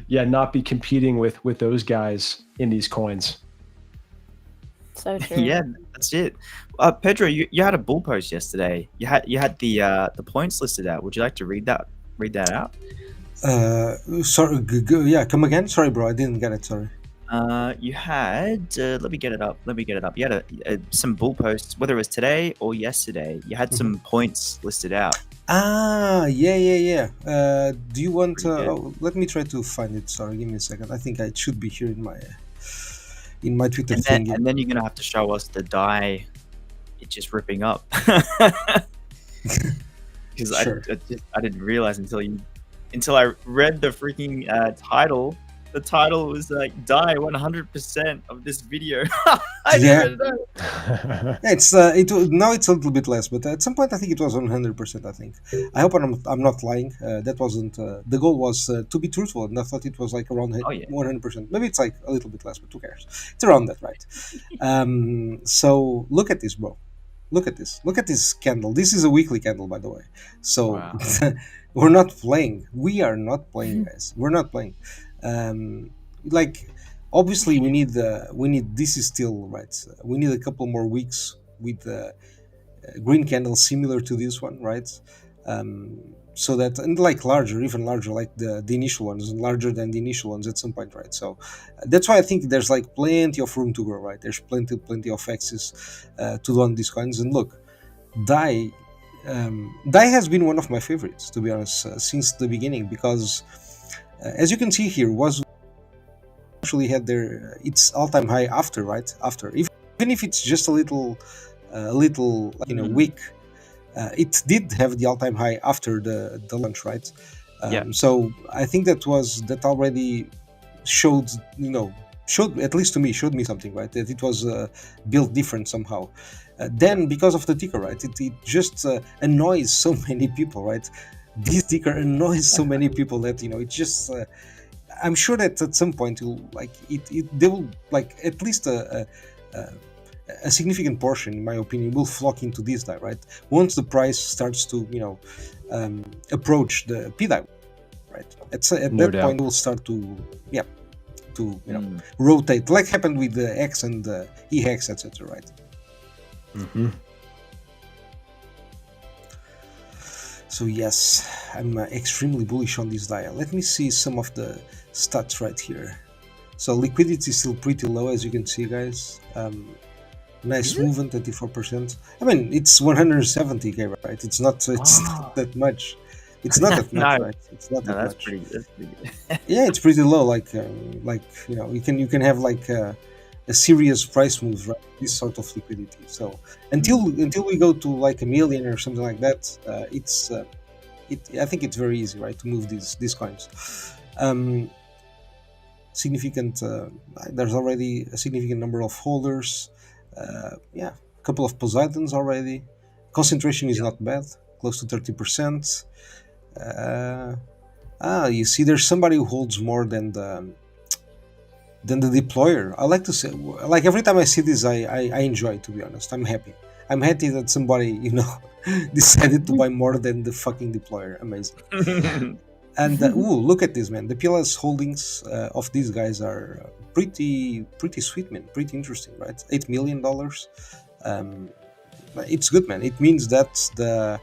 not be competing with those guys in these coins. So true. Yeah, that's it. Pedro, you had a bull post yesterday. You had the points listed out. Would you like to read that out? Sorry. Yeah, come again. Sorry, bro. I didn't get it. Sorry. You had. Let me get it up. You had some bull posts, whether it was today or yesterday. You had some points listed out. Yeah. Do you want? Let me try to find it. Sorry, give me a second. I think it should be here in my Twitter thing. And then you're gonna have to show us the DAI. It's just ripping up. Because Sure. I didn't realize until I read the freaking title. The title was like DAI 100% of this video. I didn't know. It's now it's a little bit less, but at some point I think it was 100%. I think. I hope I'm not lying. That wasn't the goal. Was to be truthful, and I thought it was like around 100%. Maybe it's like a little bit less, but who cares? It's around that, right? So look at this, bro. Look at this. Look at this candle. This is a weekly candle, by the way. So Wow. we're not playing. We are not playing, guys. We're not playing. Like, obviously we need this is still right. We need a couple more weeks with green candles similar to this one, right? So that, and like larger, even larger, like the initial ones, and larger than the initial ones at some point, right? So that's why I think there's like plenty of room to grow, right? There's plenty of access to do on these coins. And look, DAI, DAI has been one of my favorites, to be honest, since the beginning, because as you can see here, was actually had their its all-time high after, right? After, even if it's just a little, weak, it did have the all-time high after the launch, right? Yeah. So I think that already showed, showed, at least to me, showed me something, right? That it was built different somehow. Then because of the ticker, right? It just annoys so many people, right? This ticker annoys so many people that it just. I'm sure that at some point, they will at least a significant portion, in my opinion, will flock into this DAI, right? Once the price starts to approach the pDAI, right? At No that doubt. point, it will start to rotate, like happened with the X and the eHEX, etc., right? Mm-hmm. So yes, I'm extremely bullish on this DAI. Let me see some of the stats right here. So liquidity is still pretty low, as you can see, guys. Nice movement, 34%. I mean, it's 170k, right? It's not that much. It's not that much, No. right? It's not that That's much. pretty good. Yeah, it's pretty low. You can have a serious price move, right? This sort of liquidity. So until we go to like a million or something like that, I think it's very easy, right, to move these coins. Significant. There's already a significant number of holders. A couple of Poseidons already. Concentration is not bad, close to 30%. You see, there's somebody who holds more than the deployer. I like to say, like every time I see this, I enjoy. To be honest, I'm happy. I'm happy that somebody decided to buy more than the fucking deployer. Amazing. And look at this, man. The PLS holdings of these guys are pretty sweet, man. Pretty interesting, right? $8 million. It's good, man. It means that there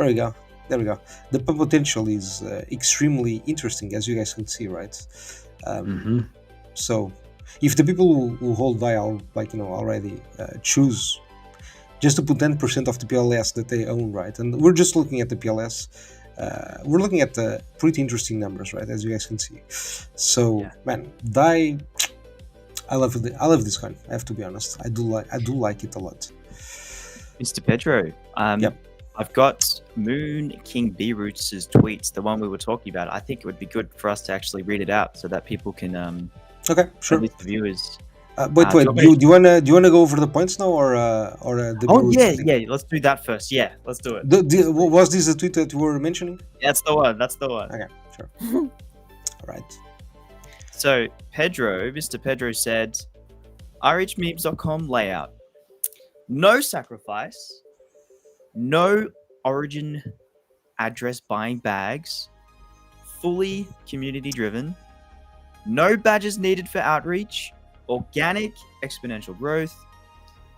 we go. The potential is extremely interesting, as you guys can see, right? So, if the people who hold DAI, already choose just to put 10% of the PLS that they own, right? And we're just looking at the PLS. We're looking at the pretty interesting numbers, right? As you guys can see. So, man, DAI, I love this coin. I have to be honest. I do like it a lot. Mr. Pedro, I've got Moon King B Roots' tweets, the one we were talking about. I think it would be good for us to actually read it out so that people can. Okay, sure. At least the viewers. Wait. Do you wanna go over the points now, or the? Oh yeah. Let's do that first. Yeah, let's do it. Was this the tweet that you were mentioning? That's the one. Okay, sure. All right. So Mr. Pedro said, RHmemes.com layout. No sacrifice. No origin address buying bags. Fully community driven. No badges needed for outreach, organic exponential growth,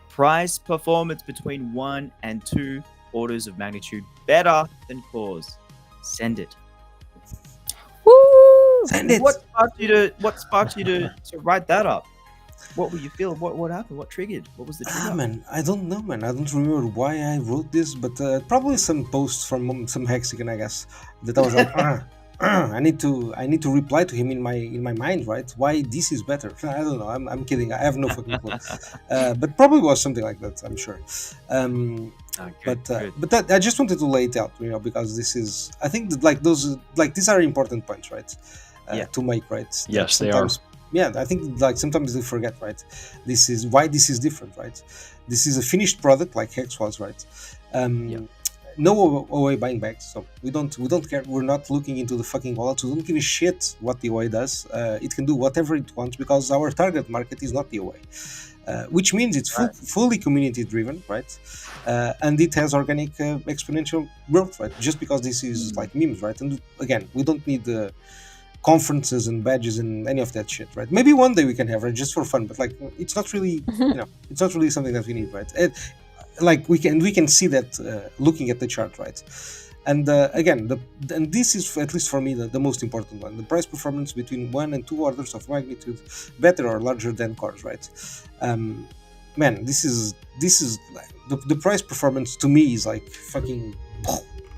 price performance between 1 and 2 orders of magnitude better than cause. Send it. Woo! Send it. What sparked you to write that up? What were you feeling? What happened? What triggered? What was the trigger? Man, I don't know, man. I don't remember why I wrote this, but probably some post from some Hexagon, I guess, that I was like, I need to reply to him in my mind, right? Why this is better? I don't know. I'm kidding. I have no fucking clue. But probably was something like that. I'm sure. Good. But that I just wanted to lay it out, because this is. I think that these are important points, right? To make, right? Yes, they are. Yeah, I think sometimes they forget, right? This is why this is different, right? This is a finished product like Hex was, right? No OA buying back, so we don't care. We're not looking into the fucking wallet. We don't give a shit what the OA does. It can do whatever it wants because our target market is not the OA, which means it's fully community driven, right? And it has organic exponential growth, right? Just because this is like memes, right? And again, we don't need the conferences and badges and any of that shit, right? Maybe one day we can have it just for fun, but it's not really, it's not really something that we need, right? We can see that looking at the chart, right? And again, and this is, at least for me, the most important one: the price performance between 1 and 2 orders of magnitude better or larger than cores, right? man, this is like, the price performance to me is like fucking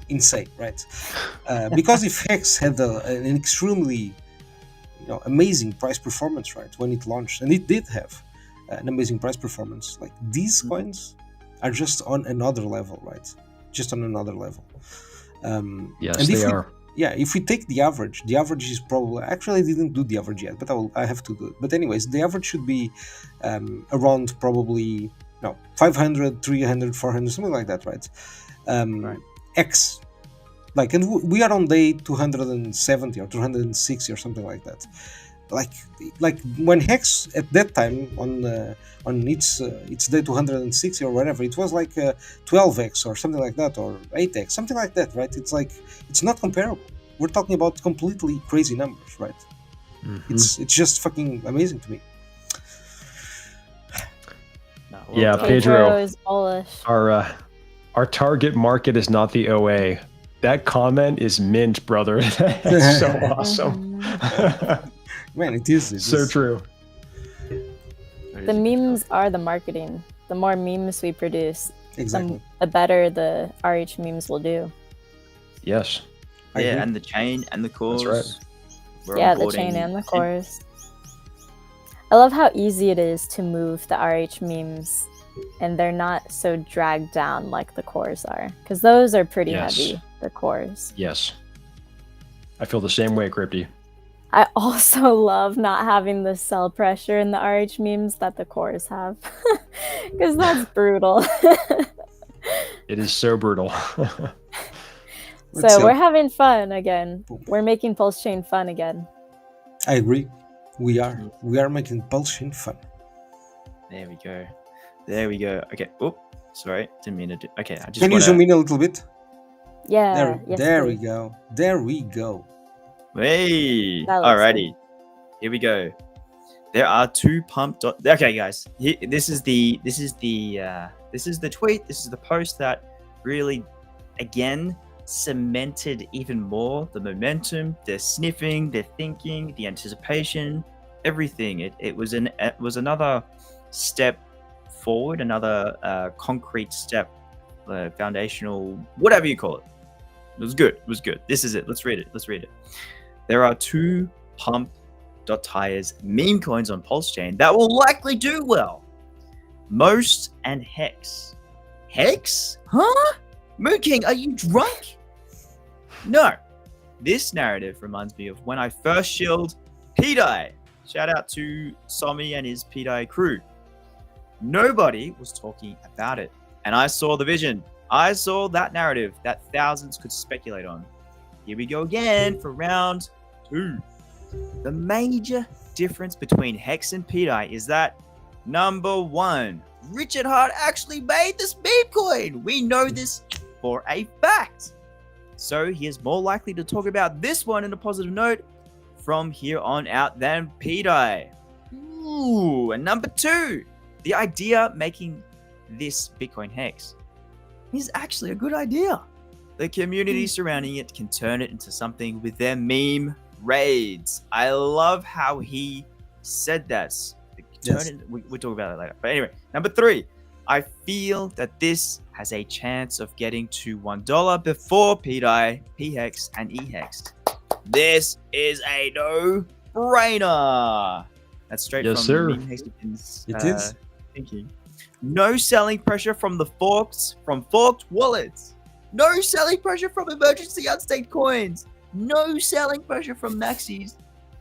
insane, right? Because if Hex had an extremely amazing price performance, right, when it launched, and it did have an amazing price performance, like these coins are just on another level, right? Just on another level. Yes, and they are. Yeah, if we take the average is probably, actually I didn't do the average yet, but I have to do it. But anyways, the average should be around probably 500, 300, 400, something like that, right? Right. X, like, and we are on day 270 or 260 or something like that. Like when Hex at that time on its day 260 or whatever, it was like 12x or something like that, or 8x, something like that, right? It's like, it's not comparable. We're talking about completely crazy numbers, right? Mm-hmm. It's just fucking amazing to me. Yeah, done. Pedro is bullish. Our target market is not the OA. That comment is mint, brother. That's so awesome. Man, it is. So true. The memes are the marketing. The more memes we produce, Exactly. the better the RH memes will do. Yes. I Yeah, agree. and the chain and the cores. right. We're Yeah, the onboarding chain and the cores. I love how easy it is to move the RH memes, and they're not so dragged down like the cores are, because those are pretty Yes. heavy, the cores. Yes. I feel the same way, Crypty. I also love not having the sell pressure in the RH memes that the cores have, because that's brutal. It is so brutal. Let's So go. we're having fun again. We're making PulseChain fun again. I agree. We are making PulseChain fun. There we go. There we go. Okay. Oh, sorry. Didn't mean to do. Okay. I just Can you wanna... zoom in a little bit? Yeah. There we go. There we go. Hey. That looks Alrighty. Here we go. There are two pump. Okay, guys. This is the tweet. This is the post that really, again, cemented even more the momentum, the sniffing, the thinking, the anticipation, everything. It was another step forward, another concrete step, foundational, whatever you call it. It was good. It was good. This is it. Let's read it. There are two pump.tires meme coins on PulseChain that will likely do well. Most and Hex. Hex? Huh? Moon King, are you drunk? No. This narrative reminds me of when I first shilled pDAI. Shout out to Somi and his pDAI crew. Nobody was talking about it. And I saw the vision. I saw that narrative that thousands could speculate on. Here we go again for round 2. The major difference between Hex and pDAI is that, number 1, Richard Hart actually made this meme coin. We know this for a fact. So he is more likely to talk about this one in a positive note from here on out than pDAI. Ooh, and number 2, the idea making this BitcoinHEX is actually a good idea. The community surrounding it can turn it into something with their meme raids. I love how he said that. We'll talk about it later. But anyway, number 3, I feel that this has a chance of getting to $1 before pDAI, pHEX, and eHEX. This is a no-brainer. That's straight Yes, from sir. Meme Hexican's It is. thinking. No selling pressure from forked wallets. No selling pressure from emergency unstaked coins. No selling pressure from maxis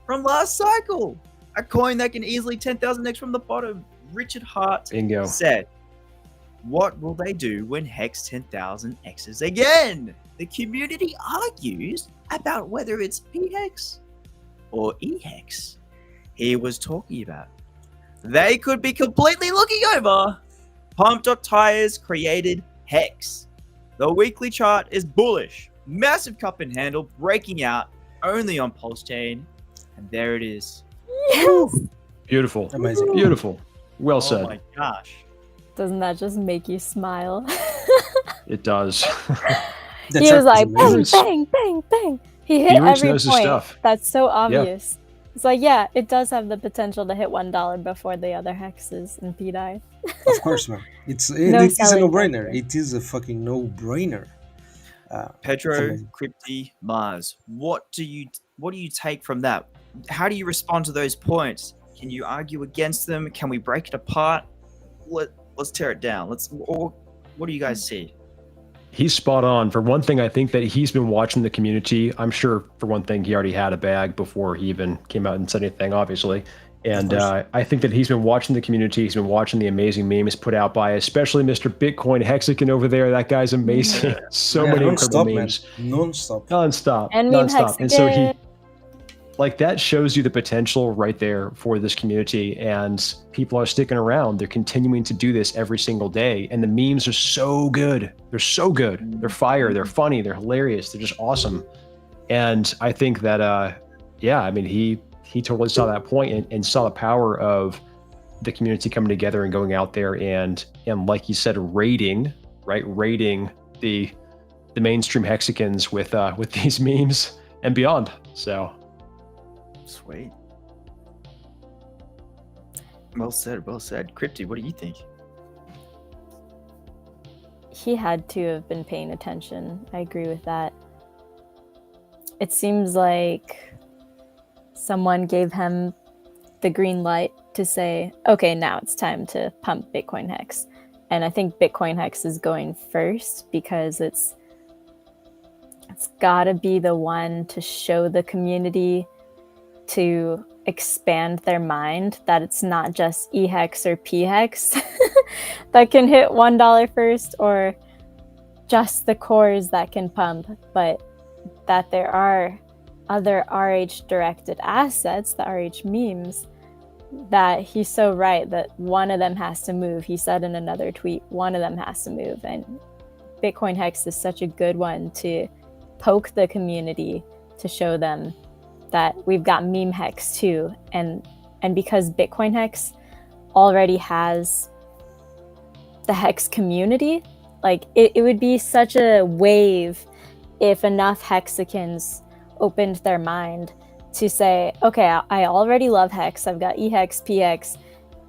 from last cycle. A coin that can easily 10,000x from the bottom. Richard Hart Bingo. said, what will they do when Hex 10,000x's again? The community argues about whether it's pHEX or eHEX he was talking about. They could be completely looking over Pump.Tires created Hex. The weekly chart is bullish. Massive cup and handle breaking out only on PulseChain. And there it is. Yes! Beautiful. Amazing. Beautiful. Well Oh said. my gosh. Doesn't that just make you smile? It does. The He chart was like, is bang, amazing. bang, bang, bang. He hit Felix every knows his point. stuff. That's so obvious. It's like, yeah, it does have the potential to hit $1 before the other hexes in pDAI. Of course, man. It No is a selling no-brainer. pressure. It is a fucking no-brainer. It's Pedro, amazing. Crypty, Mars. What do you take from that? How do you respond to those points? Can you argue against them? Can we break it apart? Let's tear it down. What do you guys see? He's spot on. For one thing, I think that he's been watching the community. I'm sure, for one thing, he already had a bag before he even came out and said anything, obviously. And I think that he's been watching the community. He's been watching the amazing memes put out by especially Mr. BitcoinHEX over there. That guy's amazing. So many incredible memes. Non-stop. Non-stop. And Non-stop. And so MEMES like that shows you the potential right there for this community, and people are sticking around. They're continuing to do this every single day, and the memes are so good. They're so good. They're fire. They're funny. They're hilarious. They're just awesome. And I think that, yeah, I mean, he totally saw that point and saw the power of the community coming together and going out there and like you said, raiding the mainstream hexagons with these memes and beyond. So. Sweet. Well said, well said. Crypty, what do you think? he had to have been paying attention. I agree with that. It seems like someone gave him the green light to say, okay, now it's time to pump BitcoinHEX. And I think BitcoinHEX is going first because it's got to be the one to show the community, to expand their mind that it's not just eHEX or pHEX that can hit $1 first, or just the cores that can pump, but that there are other RH directed assets, the RH memes, that he's so right that one of them has to move. He said in another tweet, one of them has to move. And BitcoinHEX is such a good one to poke the community, to show them that we've got MEMEHEX too. And because BitcoinHEX already has the Hex community, like it would be such a wave if enough hexicans opened their mind to say, okay, I already love Hex. I've got eHEX, pHEX.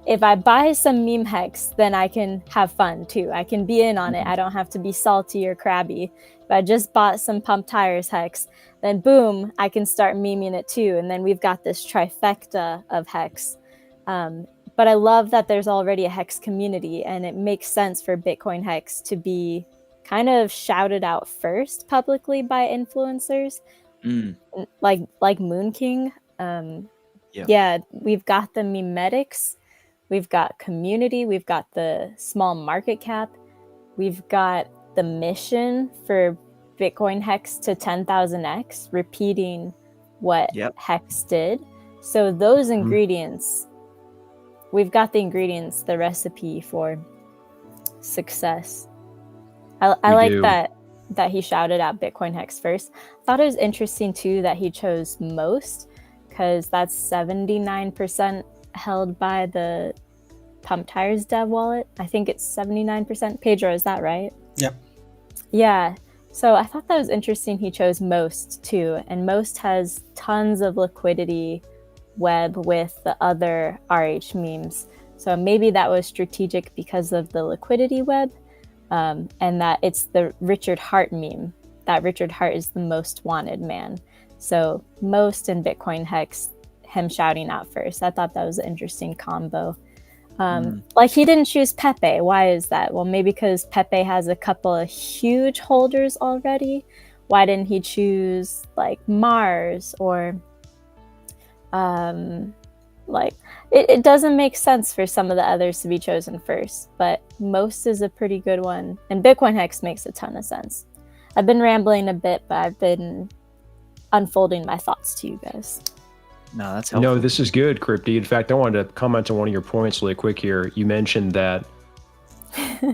If I buy some MEMEHEX, then I can have fun too. I can be in on it. I don't have to be salty or crabby. If I just bought some pump tires Hex, then boom, I can start memeing it too. And then we've got this trifecta of Hex. But I love that there's already a Hex community, and it makes sense for BitcoinHEX to be kind of shouted out first publicly by influencers, like Moon King. Yeah, we've got the memetics, we've got community, we've got the small market cap, we've got the mission for BitcoinHEX to 10,000x, repeating what Hex did. So those ingredients, we've got the ingredients, the recipe for success. I like that he shouted out BitcoinHEX first. I thought it was interesting too that he chose most, because that's 79% held by the Pump Tires dev wallet. I think it's 79%. Pedro, is that right? Yep. Yeah. So I thought that was interesting he chose Most too. And Most has tons of liquidity web with the other RH memes. So maybe that was strategic because of the liquidity web, and that it's the Richard Hart meme, that Richard Hart is the most wanted man. So Most and BitcoinHEX, him shouting out first. I thought that was an interesting combo. Like he didn't choose PEPE. Why is that? Well, maybe because PEPE has a couple of huge holders already. Why didn't he choose like Mars or like it doesn't make sense for some of the others to be chosen first, but Most is a pretty good one, and BitcoinHEX makes a ton of sense. I've been rambling a bit, but I've been unfolding my thoughts to you guys. No, that's helpful. No, this is good, Crypty. In fact, I wanted to comment on one of your points really quick here. You mentioned that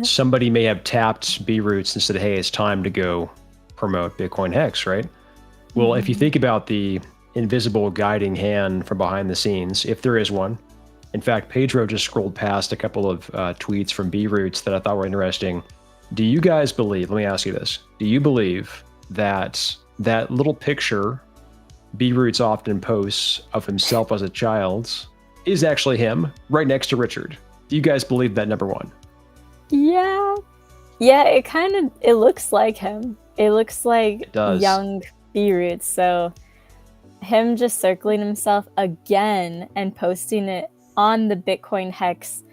somebody may have tapped B-Roots and said, hey, it's time to go promote BitcoinHEX, right? Well, if you think about the invisible guiding hand from behind the scenes, if there is one. In fact, Pedro just scrolled past a couple of tweets from B-Roots that I thought were interesting. Do you guys believe, let me ask you this, do you believe that that little picture B-Roots often posts of himself as a child is actually him, right next to Richard. Do you guys believe that, number one? Yeah, it looks like him. It looks like It does. young B-Roots. So him just circling himself again and posting it on the BitcoinHEX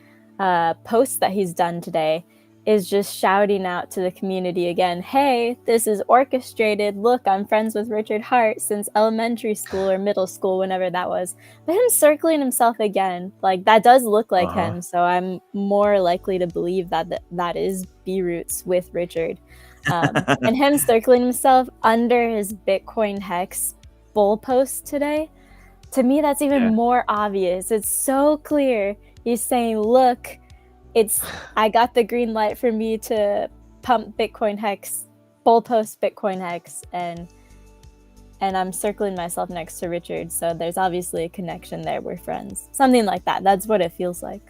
post that he's done today is just shouting out to the community again, hey, this is orchestrated. Look, I'm friends with Richard Hart since elementary school or middle school, whenever that was. But him circling himself again, like that does look like him. So I'm more likely to believe that is B-Roots with Richard. And him circling himself under his BitcoinHEX bull post today, to me, that's even more obvious. It's so clear. He's saying, look, I got the green light for me to pump BitcoinHEX, bull post BitcoinHEX, and I'm circling myself next to Richard. So there's obviously a connection there. We're friends. Something like that. That's what it feels like.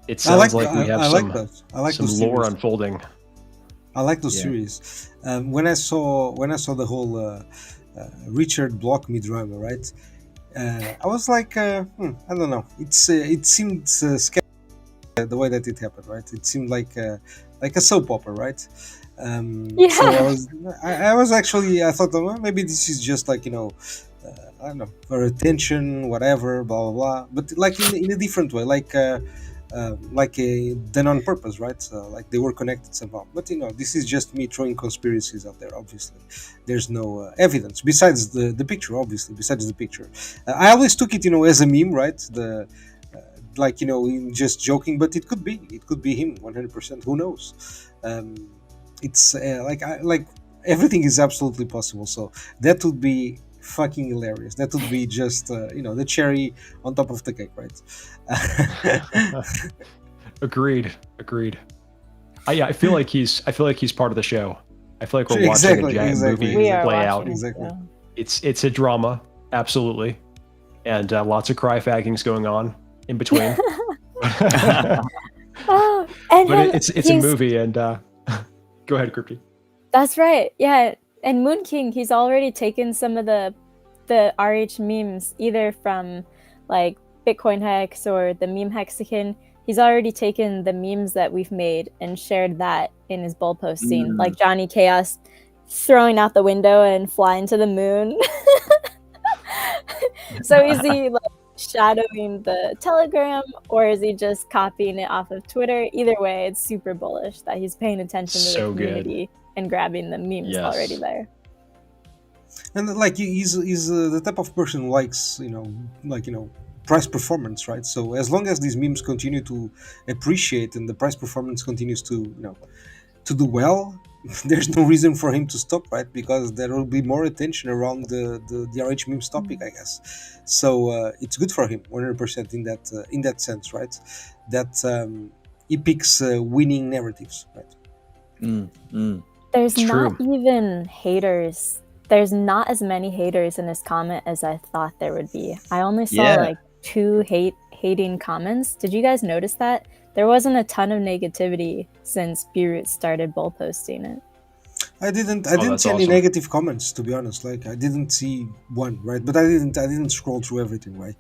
It sounds like we have some lore series. unfolding. I like those series. When I saw the whole Richard block me drama, right? I was like, I don't know. It seemed scary the way that it happened, right? It seemed like a soap opera, right? So I was actually, I thought, well, maybe this is just like, I don't know, for attention, whatever, blah blah blah. But like in a different way, like done on purpose, right? Like they were connected somehow. But this is just me throwing conspiracies out there. Obviously, there's no evidence besides the picture. Obviously, besides the picture, I always took it, as a meme, right? Just joking. But it could be him, 100%. Who knows? It's like everything is absolutely possible. So that would be fucking hilarious. That would be just the cherry on top of the cake, right? Agreed. I feel like he's part of the show. I feel like we're watching a giant movie play out. Exactly. It's a drama, absolutely, and lots of cry faggings going on in between. But it's a movie, and go ahead, Crypty. That's right. Yeah, and Moon King, he's already taken some of the RH memes, either from like BitcoinHEX or the meme hexagon. He's already taken the memes that we've made and shared that in his bull posting, like Johnny Chaos throwing out the window and flying to the moon. So is he like shadowing the Telegram, or is he just copying it off of Twitter? Either way, it's super bullish that he's paying attention to the community and grabbing the memes already there. And like he's the type of person who likes price performance, right? So as long as these memes continue to appreciate and the price performance continues to do well, there's no reason for him to stop, right? Because there will be more attention around the RH memes topic, I guess. So it's good for him, 100% in that sense, right? That he picks winning narratives, right? There's not even haters. There's not as many haters in his comment as I thought there would be. I only saw like 2 hating comments. Did you guys notice that? There wasn't a ton of negativity since B-Root started bull posting it. I didn't see any negative comments, to be honest. Like I didn't see one, right? But I didn't scroll through everything, right?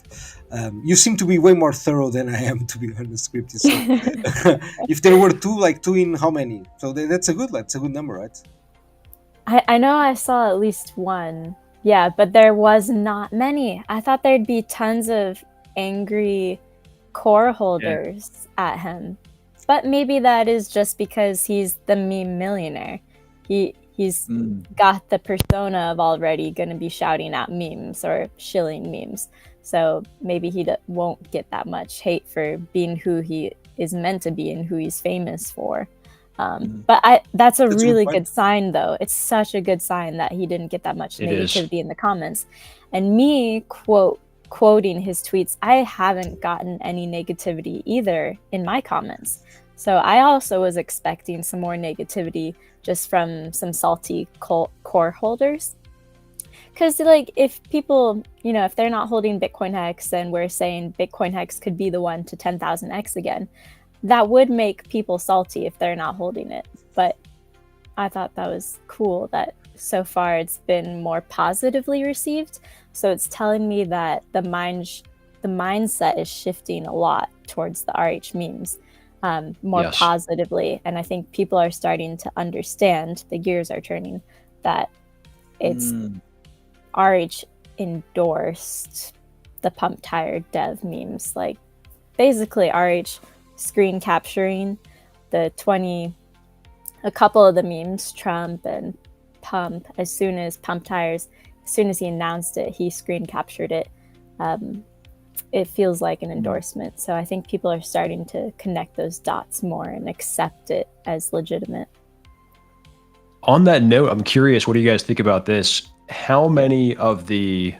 You seem to be way more thorough than I am, to be honest, Crypty. So if there were 2, like 2 in how many? So that's a good number, right? I know I saw at least 1. Yeah, but there was not many. I thought there'd be tons of angry core holders at him. But maybe that is just because he's the meme millionaire. He's got the persona of already going to be shouting out memes or shilling memes. So maybe he won't get that much hate for being who he is meant to be and who he's famous for. But that's a really good sign, though. It's such a good sign that he didn't get that much negativity in the comments. And me quoting his tweets, I haven't gotten any negativity either in my comments. So I also was expecting some more negativity just from some salty core holders. Because like if people, if they're not holding BitcoinHEX and we're saying BitcoinHEX could be the one to 10,000x again, that would make people salty if they're not holding it. But I thought that was cool that so far it's been more positively received. So it's telling me that the mindset is shifting a lot towards the RH memes, more Yes. positively. And I think people are starting to understand, the gears are turning, that it's RH endorsed the pump tire dev memes. Like basically RH screen capturing a couple of the memes, Trump and Pump, as soon as he announced it, he screen captured it. It feels like an endorsement. So I think people are starting to connect those dots more and accept it as legitimate. On that note, I'm curious, what do you guys think about this? How many of the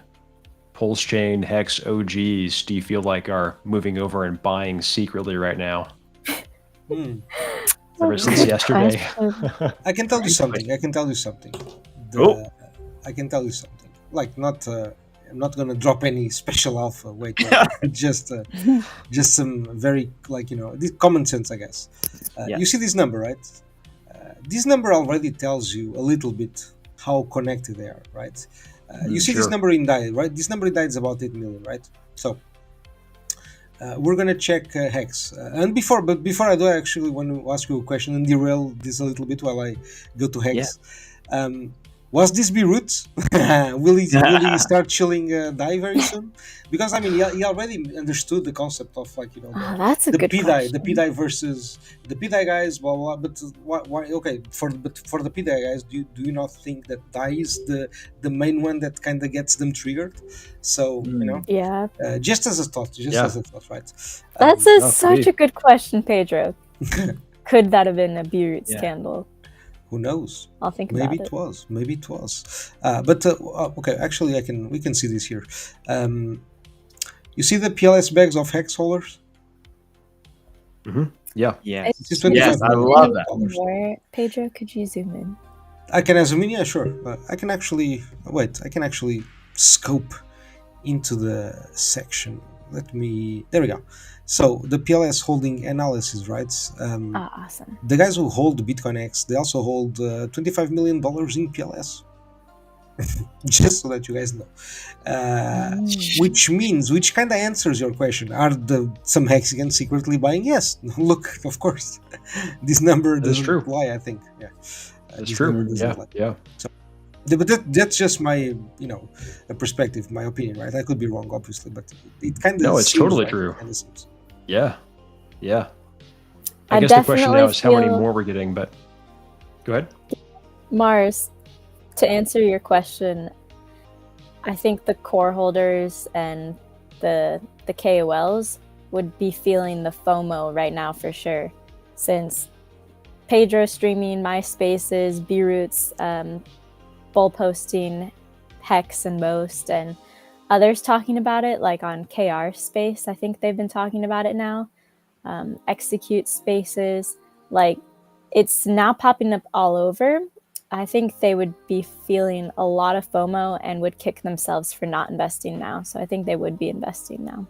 PulseChain Hex OGs do you feel like are moving over and buying secretly right now? Ever since yesterday. I can tell you something. I can tell you something. Like, not. I'm not gonna drop any special alpha. Wait, just some very, like, this common sense, I guess. You see this number, right? This number already tells you a little bit how connected they are, right? You see this number in DAI, right? This number in DAI is about 8 million, right? So we're gonna check Hex. And before I do, I actually want to ask you a question and derail this a little bit while I go to Hex. Was this B-Root? will he start chilling DAI very soon? Because I mean, he already understood the concept of, like, that's a good pDAI, question. the pDAI versus the pDAI guys, blah blah. But why? Okay, for the pDAI guys, do you not think that DAI is the main one that kind of gets them triggered? So just as a thought, right? That's such a good question, Pedro. Could that have been a B-Root scandal? Who knows? I'll think maybe about it. Maybe it was. But okay, actually, we can see this here. You see the PLS bags of Hex holders? Yeah. Yes. It's $25 I love that. More, Pedro, could you zoom in? I can zoom in, yeah, sure. I can actually scope into the section. There we go. So the PLS holding analysis, right? Awesome. The guys who hold BitcoinHEX, they also hold $25 million in PLS. Just so that you guys know. Which kind of answers your question. Are some Hexagons secretly buying? Yes. Look, of course. This number doesn't lie, I think. Yeah. That's true. Yeah. So, but that's just my, perspective, my opinion, right? I could be wrong, obviously, but it kind of it's totally true. Yeah. I guess the question now is how many more we're getting, but go ahead. Mars, to answer your question, I think the core holders and the KOLs would be feeling the FOMO right now for sure, since Pedro streaming, MySpaces, B-Roots, bull posting, Hex and Most, and others talking about it, like on KR Space, I think they've been talking about it now. Execute Spaces, like it's now popping up all over. I think they would be feeling a lot of FOMO and would kick themselves for not investing now. So I think they would be investing now.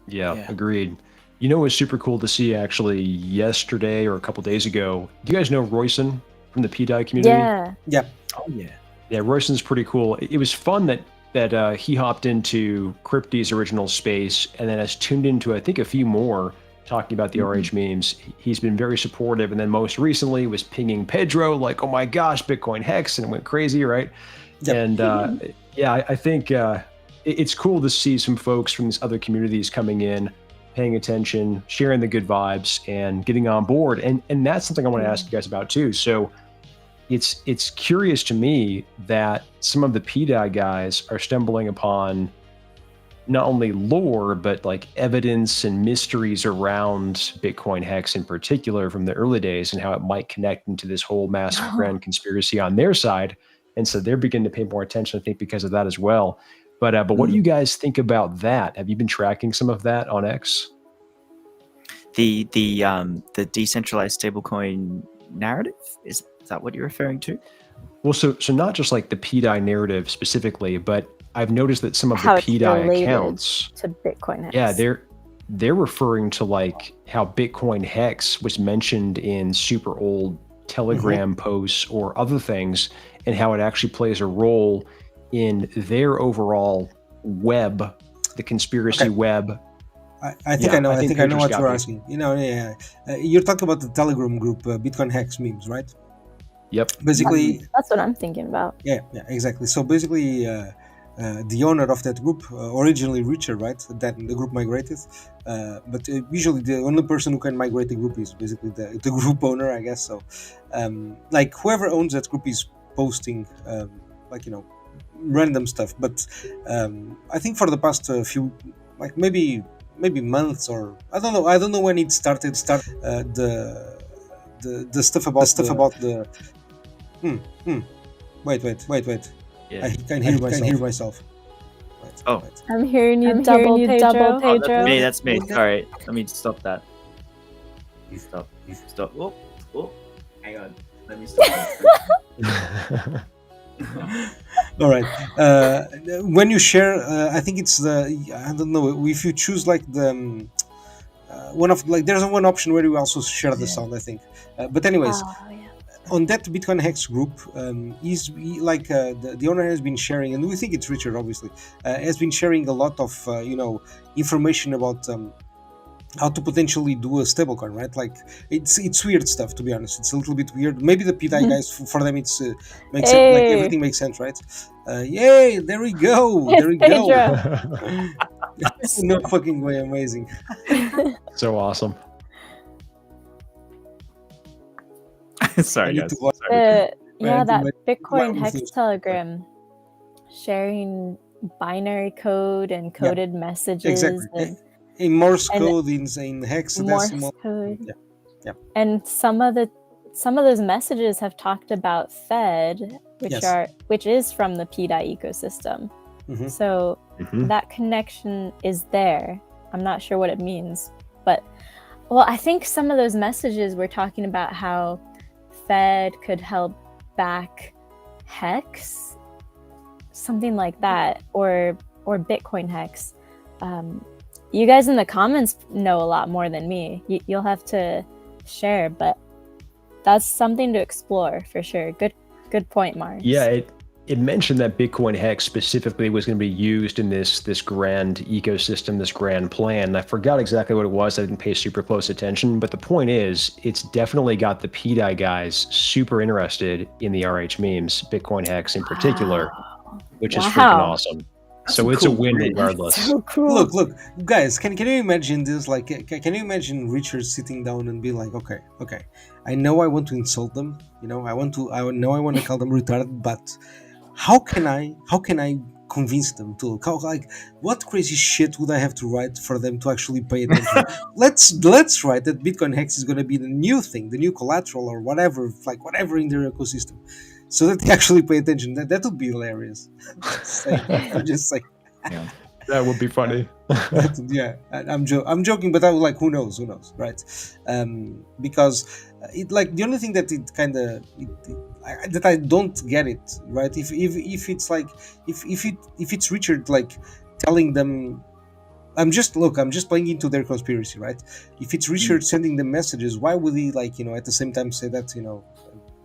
Yeah. Agreed. It was super cool to see actually yesterday or a couple days ago. Do you guys know Royson from the pDAI community? Yeah. Oh yeah. Yeah, Royson's pretty cool. It was fun that he hopped into Crypty's original space and then has tuned into, I think, a few more talking about the RH memes. He's been very supportive, and then most recently was pinging Pedro like, oh my gosh, BitcoinHEX, and it went crazy, right? Yep. And I think it's cool to see some folks from these other communities coming in, paying attention, sharing the good vibes, and getting on board. And that's something I want to ask you guys about too. So it's curious to me that some of the pDAI guys are stumbling upon not only lore, but like evidence and mysteries around BitcoinHEX in particular from the early days and how it might connect into this whole massive grand conspiracy on their side. And so they're beginning to pay more attention, I think, because of that as well. But what do you guys think about that? Have you been tracking some of that on X? The decentralized stablecoin narrative, is that what you're referring to? Well, so not just like the pDAI narrative specifically, but I've noticed that some of the pDAI accounts to BitcoinHEX. Yeah, they're referring to like how BitcoinHEX was mentioned in super old Telegram posts or other things, and how it actually plays a role in their overall web, the conspiracy web. I think Yeah, I know. I I think think I know Pedro's what got you're me. asking. You're talking about the Telegram group, BitcoinHEX memes, right? Yep. Basically, That's what I'm thinking about. yeah, exactly. So basically, the owner of that group, originally Richard, right? That the group migrated, but usually the only person who can migrate the group is basically the group owner, I guess. So, like whoever owns that group is posting, random stuff. But I think for the past few, like maybe months, or I don't know when it started. The stuff about the. Wait. Yeah. I can hear myself. Wait, Oh. wait. I'm hearing you I'm double, hearing you Pedro. double, Oh, Pedro. that's me. Sorry. Let me stop that. Stop. Oh. Hang on. Let me stop. All right. When you share, I think it's I don't know if you choose like the one of like there's one option where you also share the sound. I think, but anyways. Oh, yeah. On that BitcoinHEX group, the owner has been sharing, and we think it's Richard, obviously, has been sharing a lot of information about how to potentially do a stablecoin, right? Like it's weird stuff, to be honest. It's a little bit weird. Maybe the pDAI guys, for them, it's makes sense. Like Hey. everything makes sense, right? Yay! There we go. It's There we go. Pedro. No fucking way, amazing. So awesome. Sorry, I need guys. to watch- Sorry. Yeah, that Right. Bitcoin Right. Hex Telegram sharing binary code and coded messages Exactly. and In Morse And code, in Morse hexadecimal. code. Yeah. And some of those messages have talked about Fed, Yes. which is from the pDAI ecosystem. Mhm. So Mhm. that connection is there. I'm not sure what it means, but I think some of those messages were talking about how Fed could help back Hex, something like that, or BitcoinHEX. You guys in the comments know a lot more than me. You'll have to share, but that's something to explore for sure. Good point, Mars. Yeah, it mentioned that BitcoinHEX specifically was going to be used in this grand ecosystem, this grand plan. I forgot exactly what it was. I didn't pay super close attention, but the point is, it's definitely got the pDAI guys super interested in the RH memes, BitcoinHEX in particular, which is freaking Wow. awesome. That's So a it's a cool win read. regardless. So cool. Look, guys, can you imagine this? Like, can you imagine Richard sitting down and be like, okay, I know I want to insult them, I know I want to call them retarded, but how can I convince them to like what crazy shit would I have to write for them to actually pay attention? let's write that BitcoinHEX is going to be the new thing, the new collateral or whatever, like whatever in their ecosystem, so that they actually pay attention. That would be hilarious. I'm just like. That would be funny. Yeah, I'm joking, but I was like, who knows, right? Because it like the only thing that it kind of that I don't get it, right? If it's like if it's Richard like telling them, I'm just playing into their conspiracy, right? If it's Richard sending them messages, why would he like at the same time say that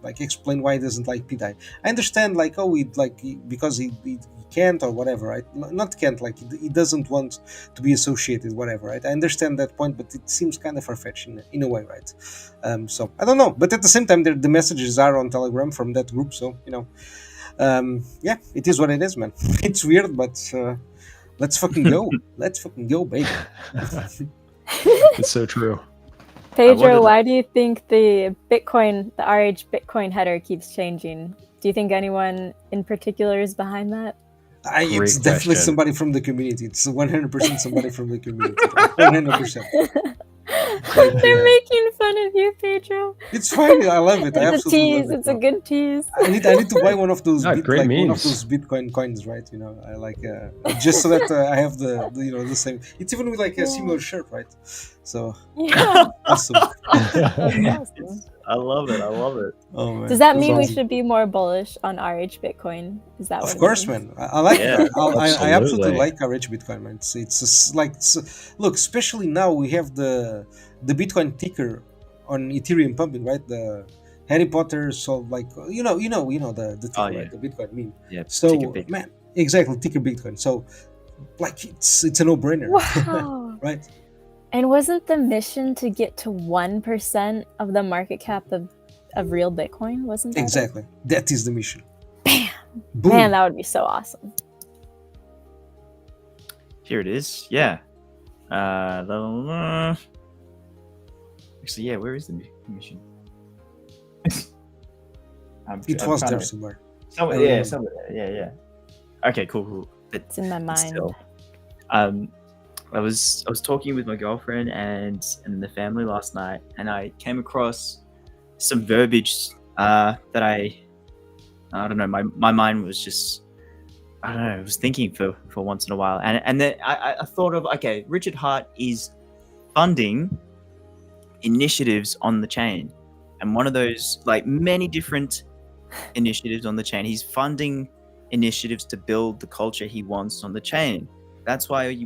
like explain why he doesn't like pDAI? I understand like because he can't or whatever, right? Not can't, like he doesn't want to be associated, whatever, right? I understand that point, but it seems kind of far-fetched in a way, right? So I don't know, but at the same time the messages are on Telegram from that group, so yeah, it is what it is, man. It's weird, but let's fucking go. Let's fucking go, baby. It's so true. Pedro, why do you think the RH Bitcoin header keeps changing? Do you think anyone in particular is behind that? It's Great definitely question. somebody from the community. It's 100% somebody from the community. 100%. They're making fun of you, Pedro. It's fine. I love it. I It's a absolutely tease. love it. It's a good tease. I need to buy one of those Great one of memes. those Bitcoin coins, right? I like just so that I have the same. It's even with like a similar shirt, right? So Yeah. awesome. That's awesome. I love it. Oh man. Does that That's mean we awesome. should be more bullish on RH Bitcoin? Is that what Of it course, means? man. I like Yeah, it. I absolutely absolutely. like RH Bitcoin, man. Look, especially now we have the Bitcoin ticker on Ethereum pumping, right? Harry Potter. So like the Oh thing, yeah, right? The Bitcoin meme. yeah. Ticker So Bitcoin. man, exactly, ticker Bitcoin. So like it's a no brainer, Wow. right? And wasn't the mission to get to 1% of the market cap of real Bitcoin? Wasn't that it? Exactly. That is the mission. Bam! Boom. Man, that would be so awesome. Here it is. Yeah. Actually, yeah. Where is the mission? It was there somewhere. Somewhere, I yeah, remember. somewhere. Yeah. Okay, cool. But It's in my mind. still, I was talking with my girlfriend and the family last night, and I came across some verbiage that I don't know. My mind was just, I don't know. I was thinking for once in a while, and then I thought of, okay, Richard Hart is funding initiatives on the chain, and one of those, like many different initiatives on the chain, he's funding initiatives to build the culture he wants on the chain. That's why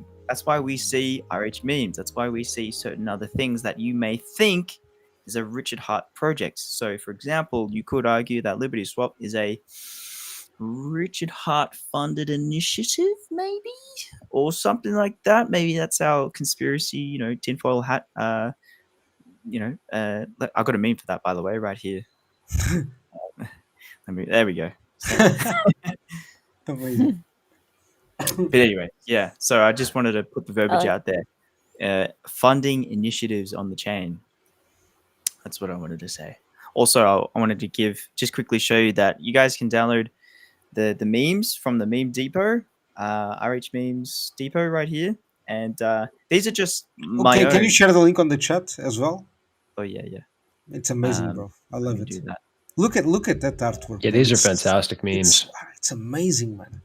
we see RH memes. That's why we see certain other things that you may think is a Richard Hart project. So, for example, you could argue that Liberty Swap is a Richard Hart funded initiative, maybe, or something like that. Maybe that's our conspiracy, tinfoil hat. I got a meme for that, by the way, right here. There we go. Amazing. But anyway, yeah. So I just wanted to put the verbiage out there. Funding initiatives on the chain. That's what I wanted to say. Also, I wanted to just quickly show you that you guys can download the memes from the meme depot, RH memes depot right here. And these are just my Okay, own. can you share the link on the chat as well? Oh yeah. It's amazing, bro. I Let love me it. do that. Look at that artwork. Yeah, man. these are It's- fantastic memes. It's amazing, man.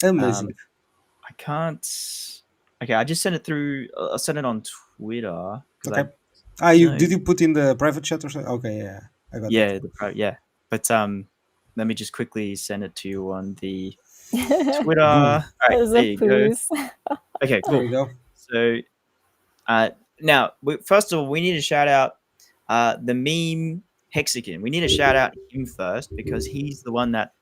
Amazing. I can't. Okay, I just sent it through. I'll send it on Twitter. 'Cause Okay. I- Did you put in the private chat or something? Okay, yeah, I got yeah, it. yeah. But let me just quickly send it to you on the There's Twitter. All right, there a you go. poos. Okay, There cool. you go. So, now, first of all, we need to shout out the meme Hexagon. We need to shout out him first because he's the one that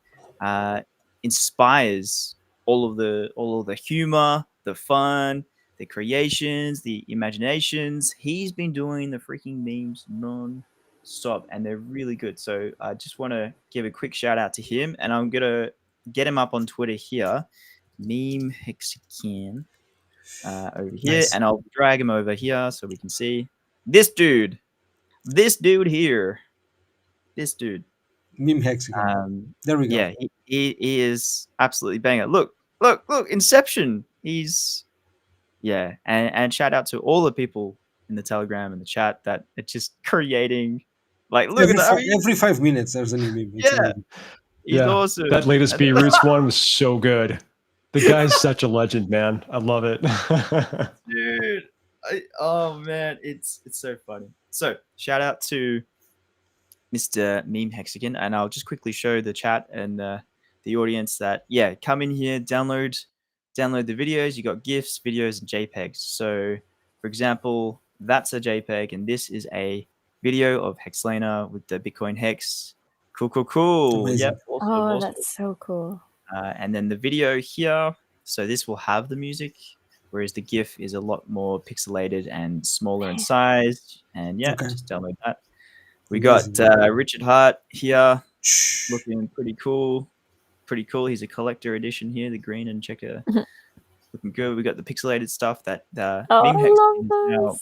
inspires all of the humor, the fun, the creations, the imaginations. He's been doing the freaking memes non-stop, and they're really good. So I just want to give a quick shout out to him, and I'm gonna get him up on Twitter here, meme Hexagon. Over here, Nice. and I'll drag him over here so we can see this dude here, this dude. Meme Hexagon. There we go. Yeah, he is absolutely banger. Look, Inception. He's and shout out to all the people in the Telegram and the chat that are just creating. Like, look at that. Every 5 minutes there's a new meme. It's amazing. He's awesome. That latest B Roots one was so good. The guy's such a legend, man. I love it. Dude, oh man, it's so funny. So shout out to Mr. Meme Hexagon, and I'll just quickly show the chat and the audience that come in here, download the videos. You got GIFs, videos, and JPEGs. So, for example, that's a JPEG, and this is a video of Hexlana with the BitcoinHEX. Cool. Amazing. Yep. Awesome. That's so cool. And then the video here, so this will have the music, whereas the GIF is a lot more pixelated and smaller in size. And just download that. We got Richard Hart here, looking pretty cool. He's a collector edition here, the green and checker, looking good. We got the pixelated stuff that I love those.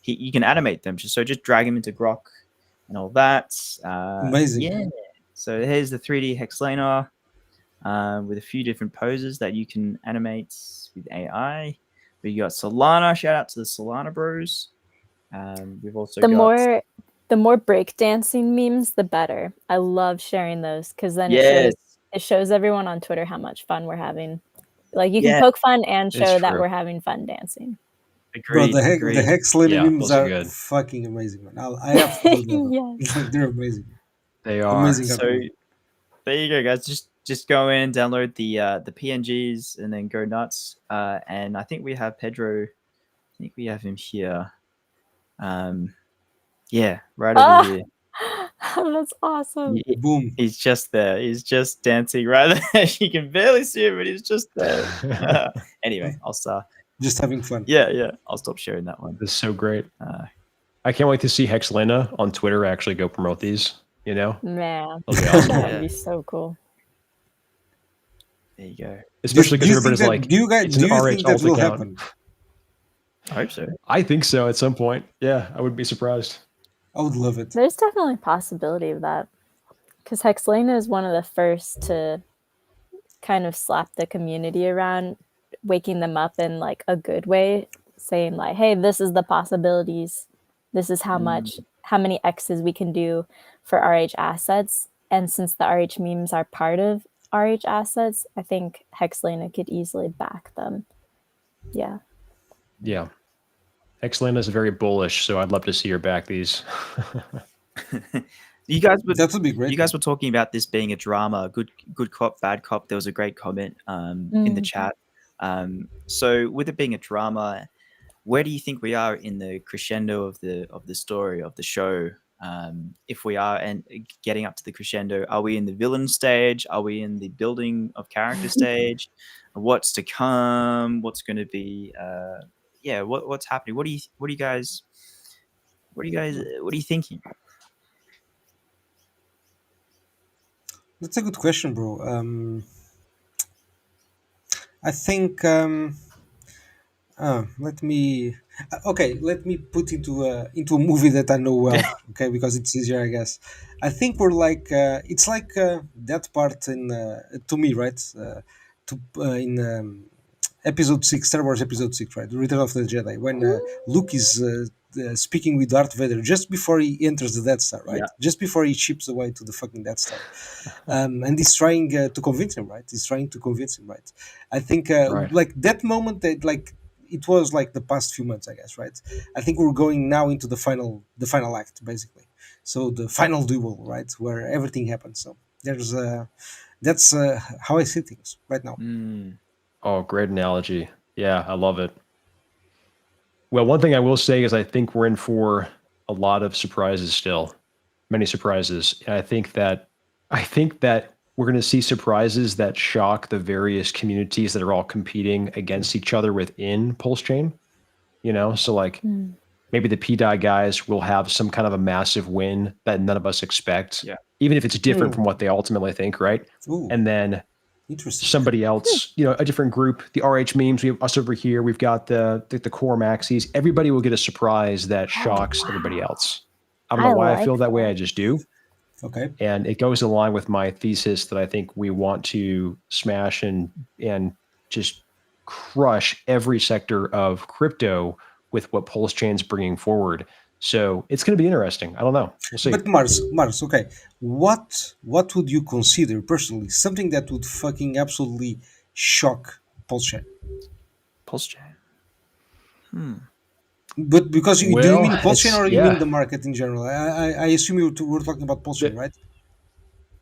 You can animate them. So just drag them into Grok and all that. Amazing. Yeah. So here's the 3D Hexlana. With a few different poses that you can animate with AI. We got Solana. Shout out to the Solana bros. We've also got the more breakdancing memes, the better. I love sharing those because then it shows everyone on Twitter how much fun we're having. Like you can poke fun and show that we're having fun dancing. Agreed. Bro, the Hexlana memes are good. fucking amazing, man. I have to do them. They're amazing. They are. Amazing. So there you go, guys. Just go in, download the PNGs, and then go nuts. And I think we have Pedro. I think we have him here. Right over here. That's awesome. Boom. He's just there. He's just dancing right there. You can barely see him, but he's just there. Anyway, I'll start. Just having fun. Yeah. I'll stop sharing that one. This is so great. Uh, I can't wait to see Hexlena on Twitter actually go promote these. You know, Man, that'll be awesome. that Yeah. would be so cool. there you go. Especially Do because you everybody's think like, that, do you guys it's do an you RH think that alt will account. happen? I hope so. I think so at some point. Yeah, I wouldn't be surprised. I would love it. There's definitely a possibility of that. Because Hexlena is one of the first to kind of slap the community around, waking them up in like a good way, saying like, hey, this is the possibilities. This is how many X's we can do for RH assets. And since the RH memes are part of RH assets, I think Hexlena could easily back them. Yeah. Yeah. Hexlena is very bullish, so I'd love to see her back these. You guys were That would be great. you guys were talking about this being a drama, good cop, bad cop. There was a great comment in the chat. So with it being a drama, where do you think we are in the crescendo of the story of the show? If we are and getting up to the crescendo, are we in the villain stage? Are we in the building of character stage? What's to come? What's going to be? What's happening? What are you guys thinking? That's a good question, bro. I think let me let me put into a movie that I know well, okay, because it's easier, I guess. I think we're like it's like that part in to me, right? In episode 6, Star Wars episode 6, right? The Return of the Jedi, when Luke is speaking with Darth Vader just before he enters the Death Star, right? Yeah. Just before he ships away to the fucking Death Star. And he's trying to convince him, right? I think Right. like that moment, that like it was like the past few months, I guess, right? I think we're going now into the final act, basically. So the final duel, right, where everything happens. So there's that's how I see things right now. Oh, great analogy. Yeah, I love it. Well, one thing I will say is I think we're in for a lot of surprises still, many surprises. And I think that we're going to see surprises that shock the various communities that are all competing against each other within PulseChain. You know, so like maybe the pDAI guys will have some kind of a massive win that none of us expect, even if it's different from what they ultimately think, right? Ooh, And then interesting. somebody else, you know, a different group, the RH memes, we have us over here, we've got the core maxis. Everybody will get a surprise that shocks everybody else. I don't know why I feel that way. I just do. Okay. And it goes in line with my thesis that I think we want to smash and just crush every sector of crypto with what PulseChain's bringing forward. So it's going to be interesting. I don't know. We'll see. But Mars, okay. What would you consider personally something that would fucking absolutely shock PulseChain? PulseChain. But because do you Well, mean PulseChain or you yeah. mean the market in general? I assume we're talking about PulseChain, right?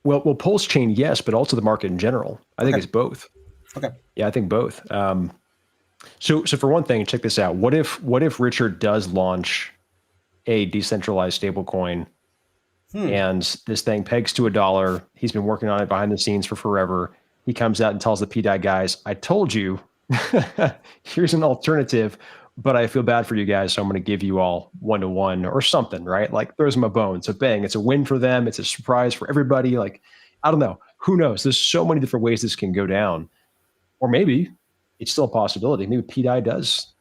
Well, PulseChain, yes, but also the market in general. I think Okay. it's both. Okay. Yeah, I think both. So for one thing, check this out. What if Richard does launch a decentralized stablecoin and this thing pegs to $1? He's been working on it behind the scenes for forever. He comes out and tells the pDAI guys, I told you, here's an alternative, but I feel bad for you guys, so I'm going to give you all 1-to-1 or something, right? Like throws them a bone. So bang, it's a win for them. It's a surprise for everybody. Like, I don't know. Who knows? There's so many different ways this can go down. Or maybe it's still a possibility. Maybe pDAI does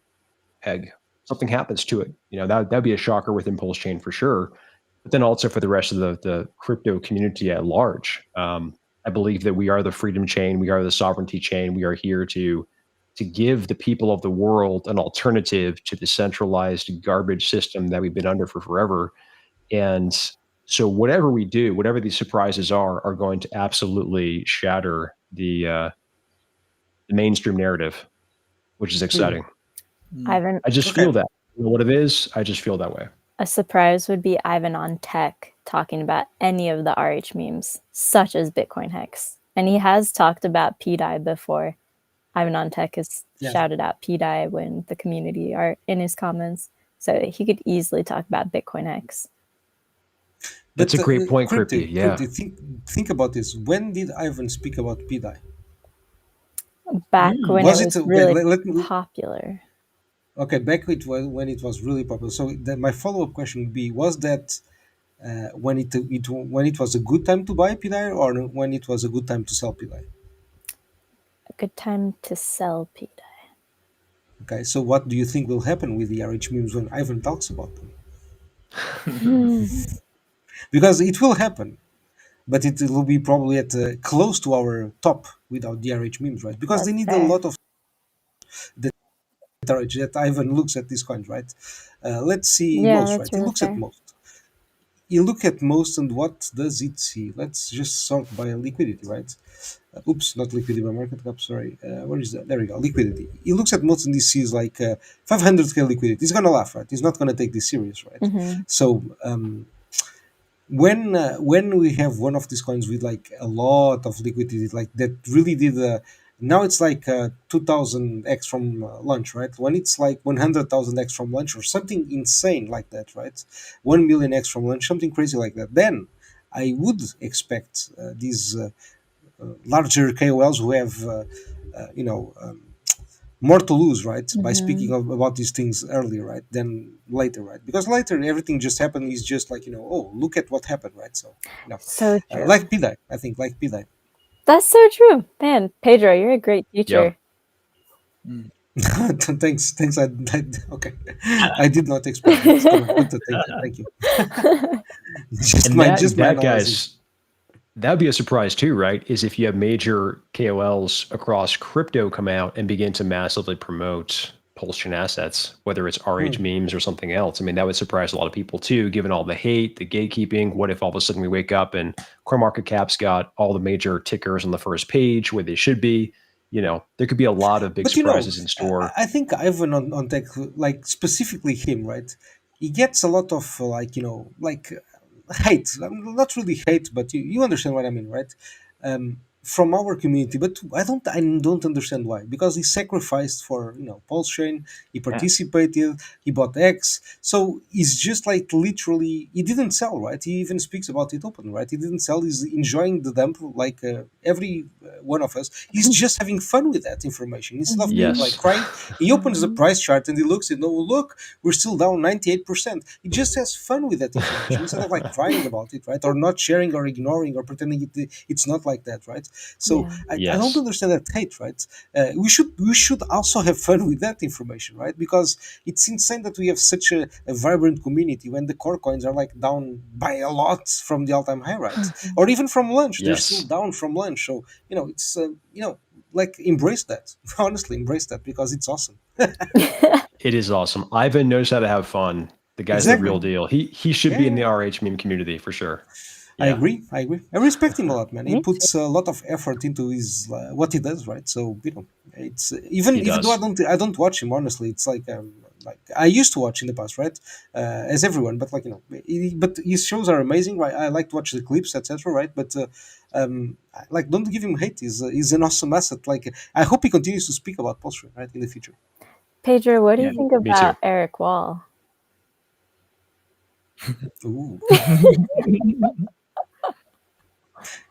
peg. Something happens to it. You know, that'd be a shocker within PulseChain for sure. But then also for the rest of the crypto community at large. I believe that we are the freedom chain. We are the sovereignty chain. We are here to give the people of the world an alternative to the centralized garbage system that we've been under for forever. And so whatever we do, whatever these surprises are going to absolutely shatter the mainstream narrative, which is exciting. Ivan, I just feel that. I don't know what it is. I just feel that way. a surprise would be Ivan on tech talking about any of the RH memes, such as BitcoinHEX. And he has talked about pDAI before. Ivan on tech has shouted out pDAI when the community are in his comments. So he could easily talk about BitcoinHEX. That's a great point, Crypty, Crypty. Yeah. think about this. When did Ivan speak about pDAI? Back when Was it it was really let me, popular. okay? Back when it was really popular. So my follow up question would be: was that when it was a good time to buy pDAI, or when it was a good time to sell pDAI? A good time to sell pDAI. Okay, so what do you think will happen with the RH memes when Ivan talks about them? Because it will happen, but it will be probably at close to our top without the RH memes, right? Because they That's need a fair. lot of the RH that Ivan looks at these coins, right? Let's see Yeah, most, that's right? He really looks at fair. most. You look at most, and what does it see? Let's just sort by liquidity, right? Oops, not liquidity by market cap. Sorry, where is that? There we go. Liquidity. He looks at most, and he sees like 500k liquidity. He's gonna laugh, right? He's not gonna take this serious, right? Mm-hmm. So when we have one of these coins with like a lot of liquidity, like that really did now it's like 2000x from launch, right? When it's like 100,000x from launch or something insane like that, right? 1 million x from launch, something crazy like that, then I would expect these larger KOLs who have you know more to lose, right, by speaking about these things earlier, right, than later, right? Because later everything just happened is just like, oh, look at what happened, right? So So true. like pDAI, I think, like pDAI. That's so true. Man, Pedro, you're a great teacher. Thanks. Okay, I did not expect that. Come on, but thank you. just And my that analysis. guys, that'd be a surprise too, right? Is if you have major KOLs across crypto come out and begin to massively promote PulseChain assets, whether it's RH memes or something else. I mean, that would surprise a lot of people too, given all the hate, the gatekeeping. What if all of a sudden we wake up and CoinMarketCap's got all the major tickers on the first page where they should be? There could be a lot of big But surprises in store. I think Ivan on tech, like specifically him, right? He gets a lot of like hate. Not really hate, but you understand what I mean, right? From our community, but I don't understand why. Because he sacrificed for PulseChain, he participated, he bought X, so he's just like literally he didn't sell, right? He even speaks about it open, right? He didn't sell. He's enjoying the dump like every one of us. He's just having fun with that information instead of being like Yes. crying. He opens the price chart and he looks at, look, we're still down 98%. He just has fun with that information instead of like crying about it, right? Or not sharing or ignoring or pretending it's not like that, right? So Yeah. I don't understand that hate, right? We should also have fun with that information, right? Because it's insane that we have such a vibrant community when the core coins are like down by a lot from the all-time high, right? Or even from launch, they're still Yes. down from launch. So it's like embrace that. Honestly, embrace that because it's awesome. It is awesome. Ivan knows how to have fun. The guy's the real Exactly. deal. He should Yeah, be in the yeah. RH meme community for sure. I Yeah. agree. I respect him a lot, man. He Me puts a lot of effort into his what he does, right? So it's even He even though does. I don't watch him honestly. It's like I used to watch in the past, right? As everyone, but but his shows are amazing, right? I like to watch the clips, etc., right? But like, don't give him hate. He's an awesome asset. Like, I hope he continues to speak about posture, right, in the future. Pedro, what do Yeah, you think me too. about Eric Wall? Ooh.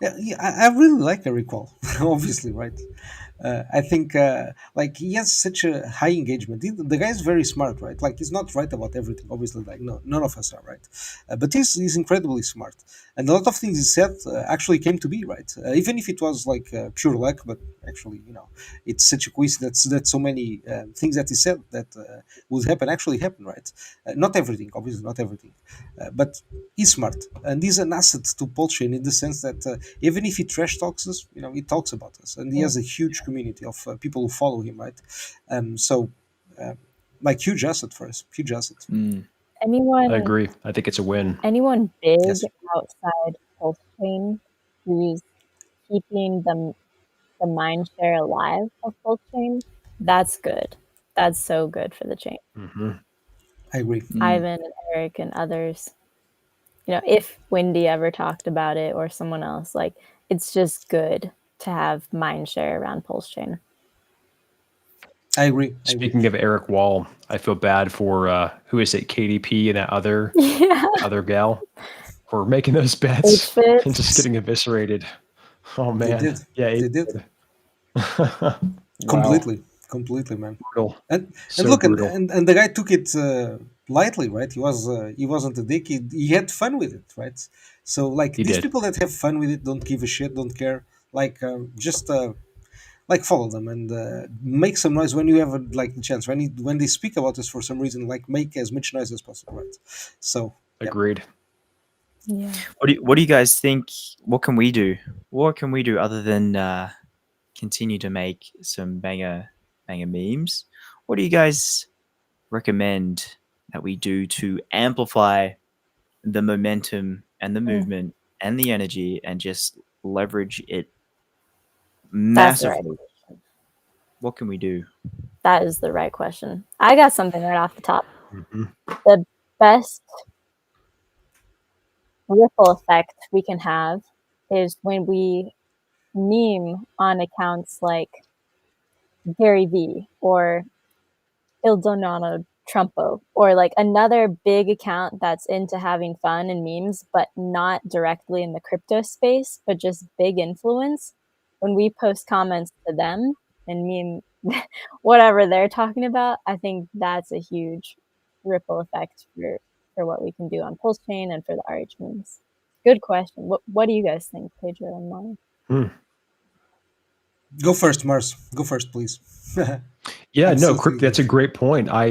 Yeah, I really like Eric Wall, obviously, right? I think like he has such a high engagement. The guy's very smart, right? Like, he's not right about everything, obviously. Like, no, none of us are, right? But he's incredibly smart, and a lot of things he said actually came to be, right? Even if it was like pure luck, but actually, it's such a coincidence that so many things that he said that would happen actually happen, right? Not everything, obviously, not everything, but he's smart and he's an asset to PulseChain in the sense that even if he trash talks us, he talks about us, and he has a huge community of people who follow him, right? So, uh, like, huge asset for us, huge asset. Anyone I agree. I think it's a win. anyone big Yes. outside PulseChain who's keeping the mind share alive of PulseChain, that's good. That's so good for the chain. Hmm. I agree. Ivan and Eric and others. If Wendy ever talked about it or someone else, like, it's just good to have mind share around PulseChain. I agree. Speaking of Eric Wall, I feel bad for who is it, KDP and that other Yeah. other gal. for making those bets fits. and just getting eviscerated. Oh man, did. yeah, They did. Wow. Completely, man. Brutal. And So look, brutal. and the guy took it lightly, right? He wasn't a dick. He had fun with it, right? So like He these did. people that have fun with it, don't give a shit, don't care. Like just like follow them and make some noise when you have like the chance. When they speak about this for some reason, like make as much noise as possible, right? So yeah. Agreed. Yeah. What do you guys think? What can we do? What can we do other than continue to make some banger memes? What do you guys recommend that we do to amplify the momentum and the movement and the energy and just leverage it That's the right massively? What can we do? That is the right question. I got something right off the top. Mm-hmm. The best ripple effect we can have is when we meme on accounts like Gary V or Il Donato Trumpo or like another big account that's into having fun and memes, but not directly in the crypto space, but just big influence. When we post comments to them and meme whatever they're talking about, I think that's a huge ripple effect for what we can do on PulseChain and for the RH memes. Good question. What do you guys think, Pedro and Mari? Go first, Mars. Go first, please. Yeah, I'm no, still thinking. that's a great point. I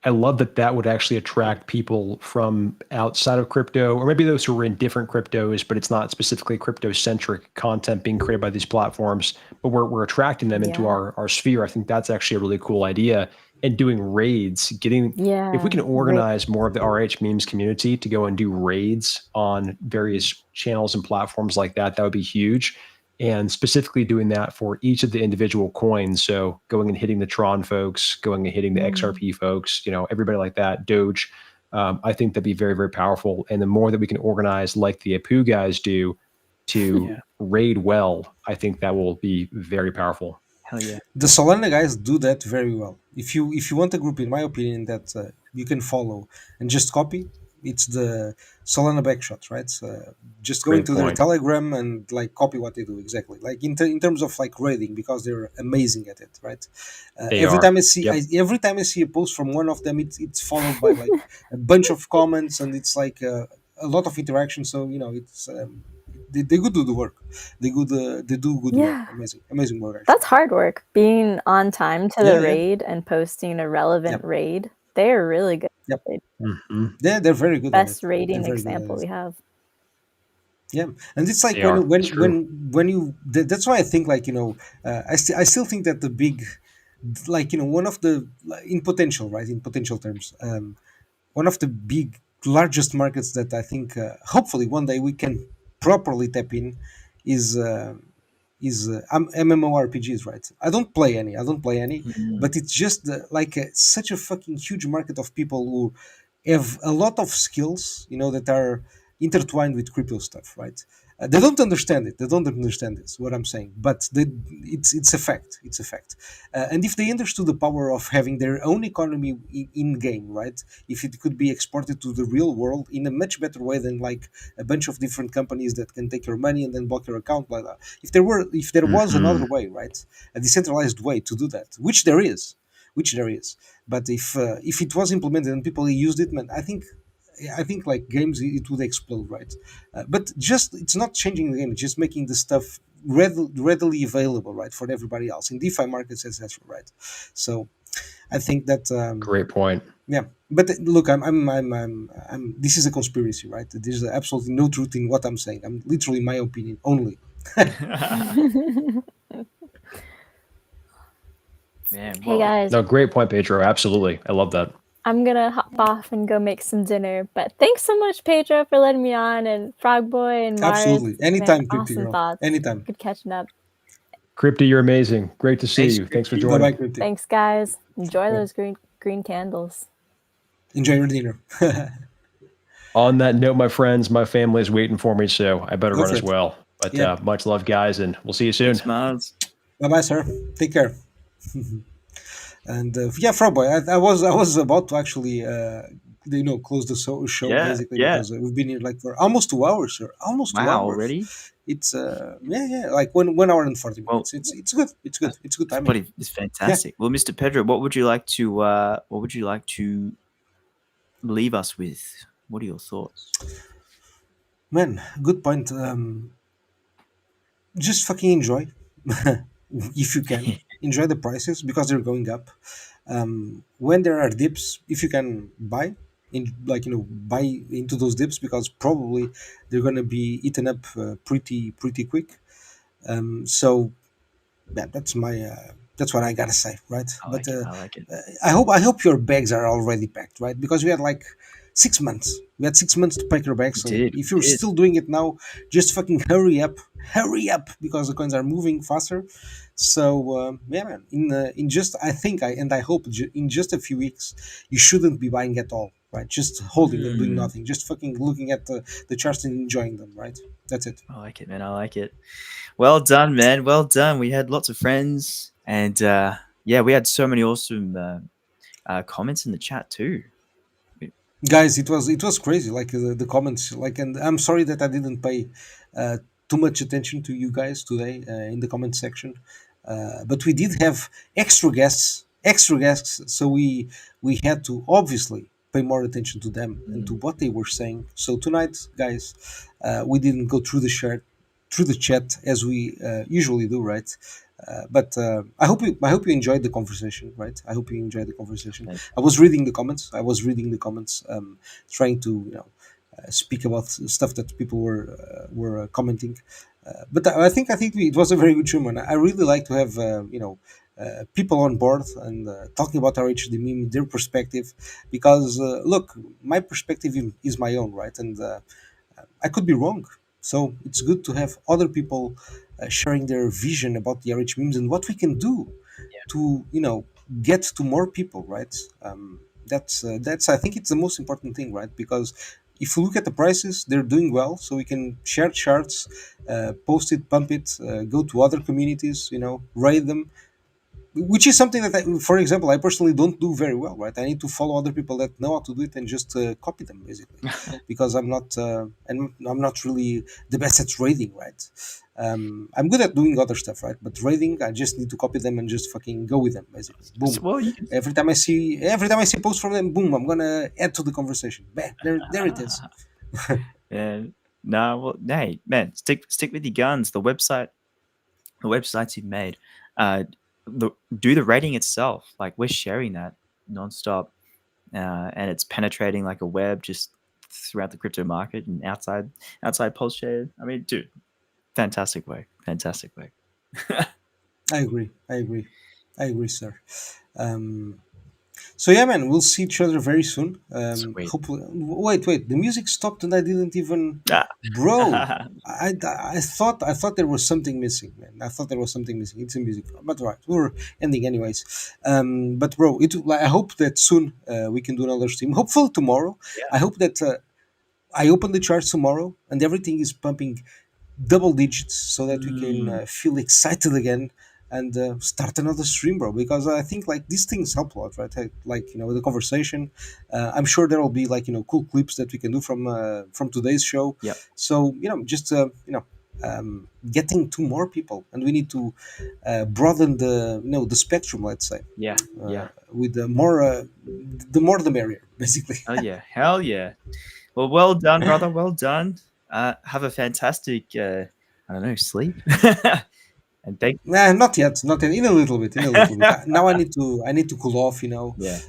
love that would actually attract people from outside of crypto, or maybe those who are in different cryptos, but it's not specifically crypto-centric content being created by these platforms, but we're attracting them into Yeah. our sphere. I think that's actually a really cool idea. And doing raids, if we can organize more of the RH memes community to go and do raids on various channels and platforms like that, that would be huge. And specifically doing that for each of the individual coins. So going and hitting the Tron folks, going and hitting the XRP folks, everybody like that, Doge. I think that'd be very, very powerful. And the more that we can organize like the Apu guys do to raid well, I think that will be very powerful. Hell yeah. The Solana guys do that very well. If you want a group, in my opinion, that you can follow and just copy, it's the Solana Backshot, right? Just go Great into their point. Telegram and like copy what they do exactly, like in terms of like raiding, because they're amazing at it, right? Every time I see a post from one of them, it's followed by like a bunch of comments, and it's like a lot of interaction. So it's they could do the work. They do good work. Amazing work. Actually. That's hard work. Being on time to the raid and posting a relevant raid. They are really good. Yep. Mm-hmm. Yeah, they're very good. Best rating example we have. Yeah, and it's like when you that's why I think like I still think that the big like one of the in potential terms one of the big largest markets that I think hopefully one day we can properly tap in is MMORPGs, right? I don't play any, but it's just such a fucking huge market of people who have a lot of skills, that are intertwined with crypto stuff, right? They don't understand it. They don't understand this. What I'm saying, but it's a fact. It's a fact. And if they understood the power of having their own economy in game, right? If it could be exported to the real world in a much better way than like a bunch of different companies that can take your money and then block your account, blah blah. If there was another way, right? A decentralized way to do that, which there is. But if it was implemented and people used it, man, I think like games, it would explode, right? But just it's not changing the game; it's just making the stuff readily available, right, for everybody else in DeFi markets, etc. Right? So I think that great point. Yeah, but look, I'm. This is a conspiracy, right? There's absolutely no truth in what I'm saying. I'm literally my opinion only. Man, hey guys. No, great point, Pedro. Absolutely, I love that. I'm gonna hop off and go make some dinner. But thanks so much, Pedro, for letting me on, and Frogboy and Mars. Absolutely, anytime, man, awesome thoughts. Anytime. Good catching up. Crypty, you're amazing. Great to see you. Thanks for joining. Bye-bye, Crypty. Thanks, guys. Enjoy those green candles. Enjoy your dinner. On that note, my friends, my family is waiting for me, so I better run as well. But much love, guys, and we'll see you soon. Thanks, Mars. Bye-bye, sir. Take care. And yeah, Frogboy, I was about to actually close the show Yeah, basically yeah. because we've been here like for almost 2 hours, sir. Almost two Wow, hours. already? It's yeah, like 1 hour and 40 Well, minutes. It's good. It's good. It's good timing. but it's Yeah, fantastic. Well, Mr. Pedro, what would you like to leave us with? What are your thoughts? man, good point. Just fucking enjoy if you can. Enjoy the prices because they're going up. When there are dips, if you can buy in, like buy into those dips because probably they're gonna be eaten up pretty quick. So yeah, that's what I gotta say, right? I But like it. I like it. I hope your bags are already packed, right? Because we had like 6 months. We had 6 months to pack your bags. We So did. if We you're did. still doing it now, just fucking hurry up, because the coins are moving faster. So yeah, man. In just I think I hope in just a few weeks, you shouldn't be buying at all, right? Just holding and doing Hmm. nothing. Just fucking looking at the charts and enjoying them, right? That's it. I like it, man. I like it. Well done, man. Well done. We had lots of friends, and yeah, we had so many awesome comments in the chat too. Guys, it was crazy, like the comments, like, and I'm sorry that I didn't pay uh, too much attention to you guys today in the comment section, but we did have extra guests, so we had to obviously pay more attention to them and to Mm. what they were saying. So tonight, guys, we didn't go through the chat as we usually do, right? But I hope you enjoyed the conversation, right? I hope you enjoyed the conversation. Thank I was reading the comments. Trying to speak about stuff that people were commenting. But I think it was a very good show, and I really like to have people on board and talking about our HD meme, their perspective, because look, my perspective is my own, right? And I could be wrong. So it's good to have other people sharing their vision about the RH memes and what we can do to get to more people, right? That's I think it's the most important thing, right? Because if you look at the prices, they're doing well, so we can share charts, post it, pump it, go to other communities, raid them, which is something that for example, I personally don't do very well, right? I need to follow other people that know how to do it and just copy them basically, because I'm not really the best at raiding, right? I'm good at doing other stuff, right? But raiding, I just need to copy them and just fucking go with them basically. So, Boom. well, you can. Every time I see a post from them, boom, I'm gonna add to the conversation. Bam, there it is. And no, well, hey, man, stick with your guns. The websites you've made, uh, do the rating itself. Like we're sharing that nonstop, and it's penetrating like a web just throughout the crypto market and outside PulseChain. I mean, dude, fantastic work, fantastic work. I agree, sir. Um, So yeah, man, we'll see each other very soon. Sweet. Hopefully, wait, the music stopped and I didn't even, Ah. bro. I thought there was something missing, man. I thought there was something missing. It's a music, but right, we're ending anyways. But bro, I hope that soon we can do another stream. Hopefully tomorrow. Yeah. I hope that I open the charts tomorrow and everything is pumping double digits so that we can feel excited again and start another stream, bro, because I think like these things help a lot, right? Like the conversation. I'm sure there will be like cool clips that we can do from today's show. Yep. So just getting to more people, and we need to broaden the spectrum, let's say. Yeah. Yeah. With the more the merrier, basically. Oh yeah. Hell yeah. Well done, brother. Well done. Have a fantastic, I don't know, sleep. And thank. Nah, not yet, not yet. In a little bit, Now I need to cool off. Yeah.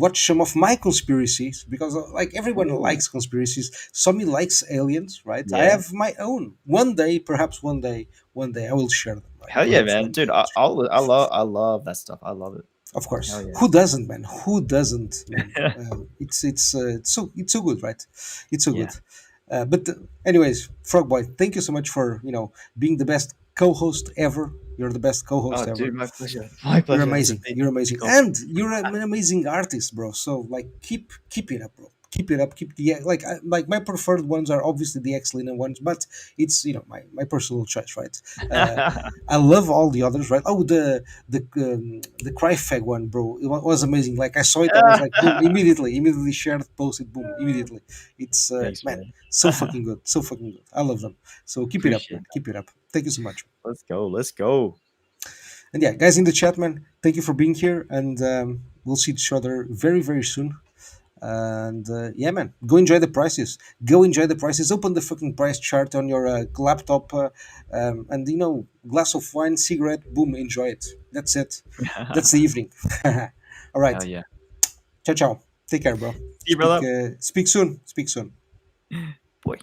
Watch some of my conspiracies because like everyone likes conspiracies. Some likes aliens, right? I Yeah. have my own. One day, perhaps one day I will share them. Right? Hell yeah, Perhaps man, one day dude. I will share them. I love that stuff. I love it. Of course, Hell yeah. who doesn't, man? Who doesn't, man? It's so good, right? It's so Yeah. good. But anyways, Frogboy, thank you so much for being the best co-host ever. You're the best co-host Oh, ever. dude, my pleasure. My You're pleasure. It's a amazing. big You're amazing, compliment. and you're an amazing artist, bro. So like, keep it up, bro. keep it up. Keep the like my preferred ones are obviously the X-Linen ones, but it's my personal choice, right? I love all the others, right? Oh, the Cryfag one, bro, it was amazing. Like I saw it, I was like, boom, immediately shared, posted, boom, immediately. It's Thanks, man, man. so fucking good, so fucking good. I love them. So keep it up, Appreciate man. Keep it up. Thank you so much. Let's go. Let's go. And yeah, guys in the chat, man, thank you for being here, and we'll see each other very, very soon. And yeah, man, go enjoy the prices. Go enjoy the prices. Open the fucking price chart on your laptop, and glass of wine, cigarette, boom, enjoy it. That's it. That's the evening. All right. Hell yeah. Ciao, ciao. Take care, bro. See you, brother. Speak soon. Speak soon. Boy.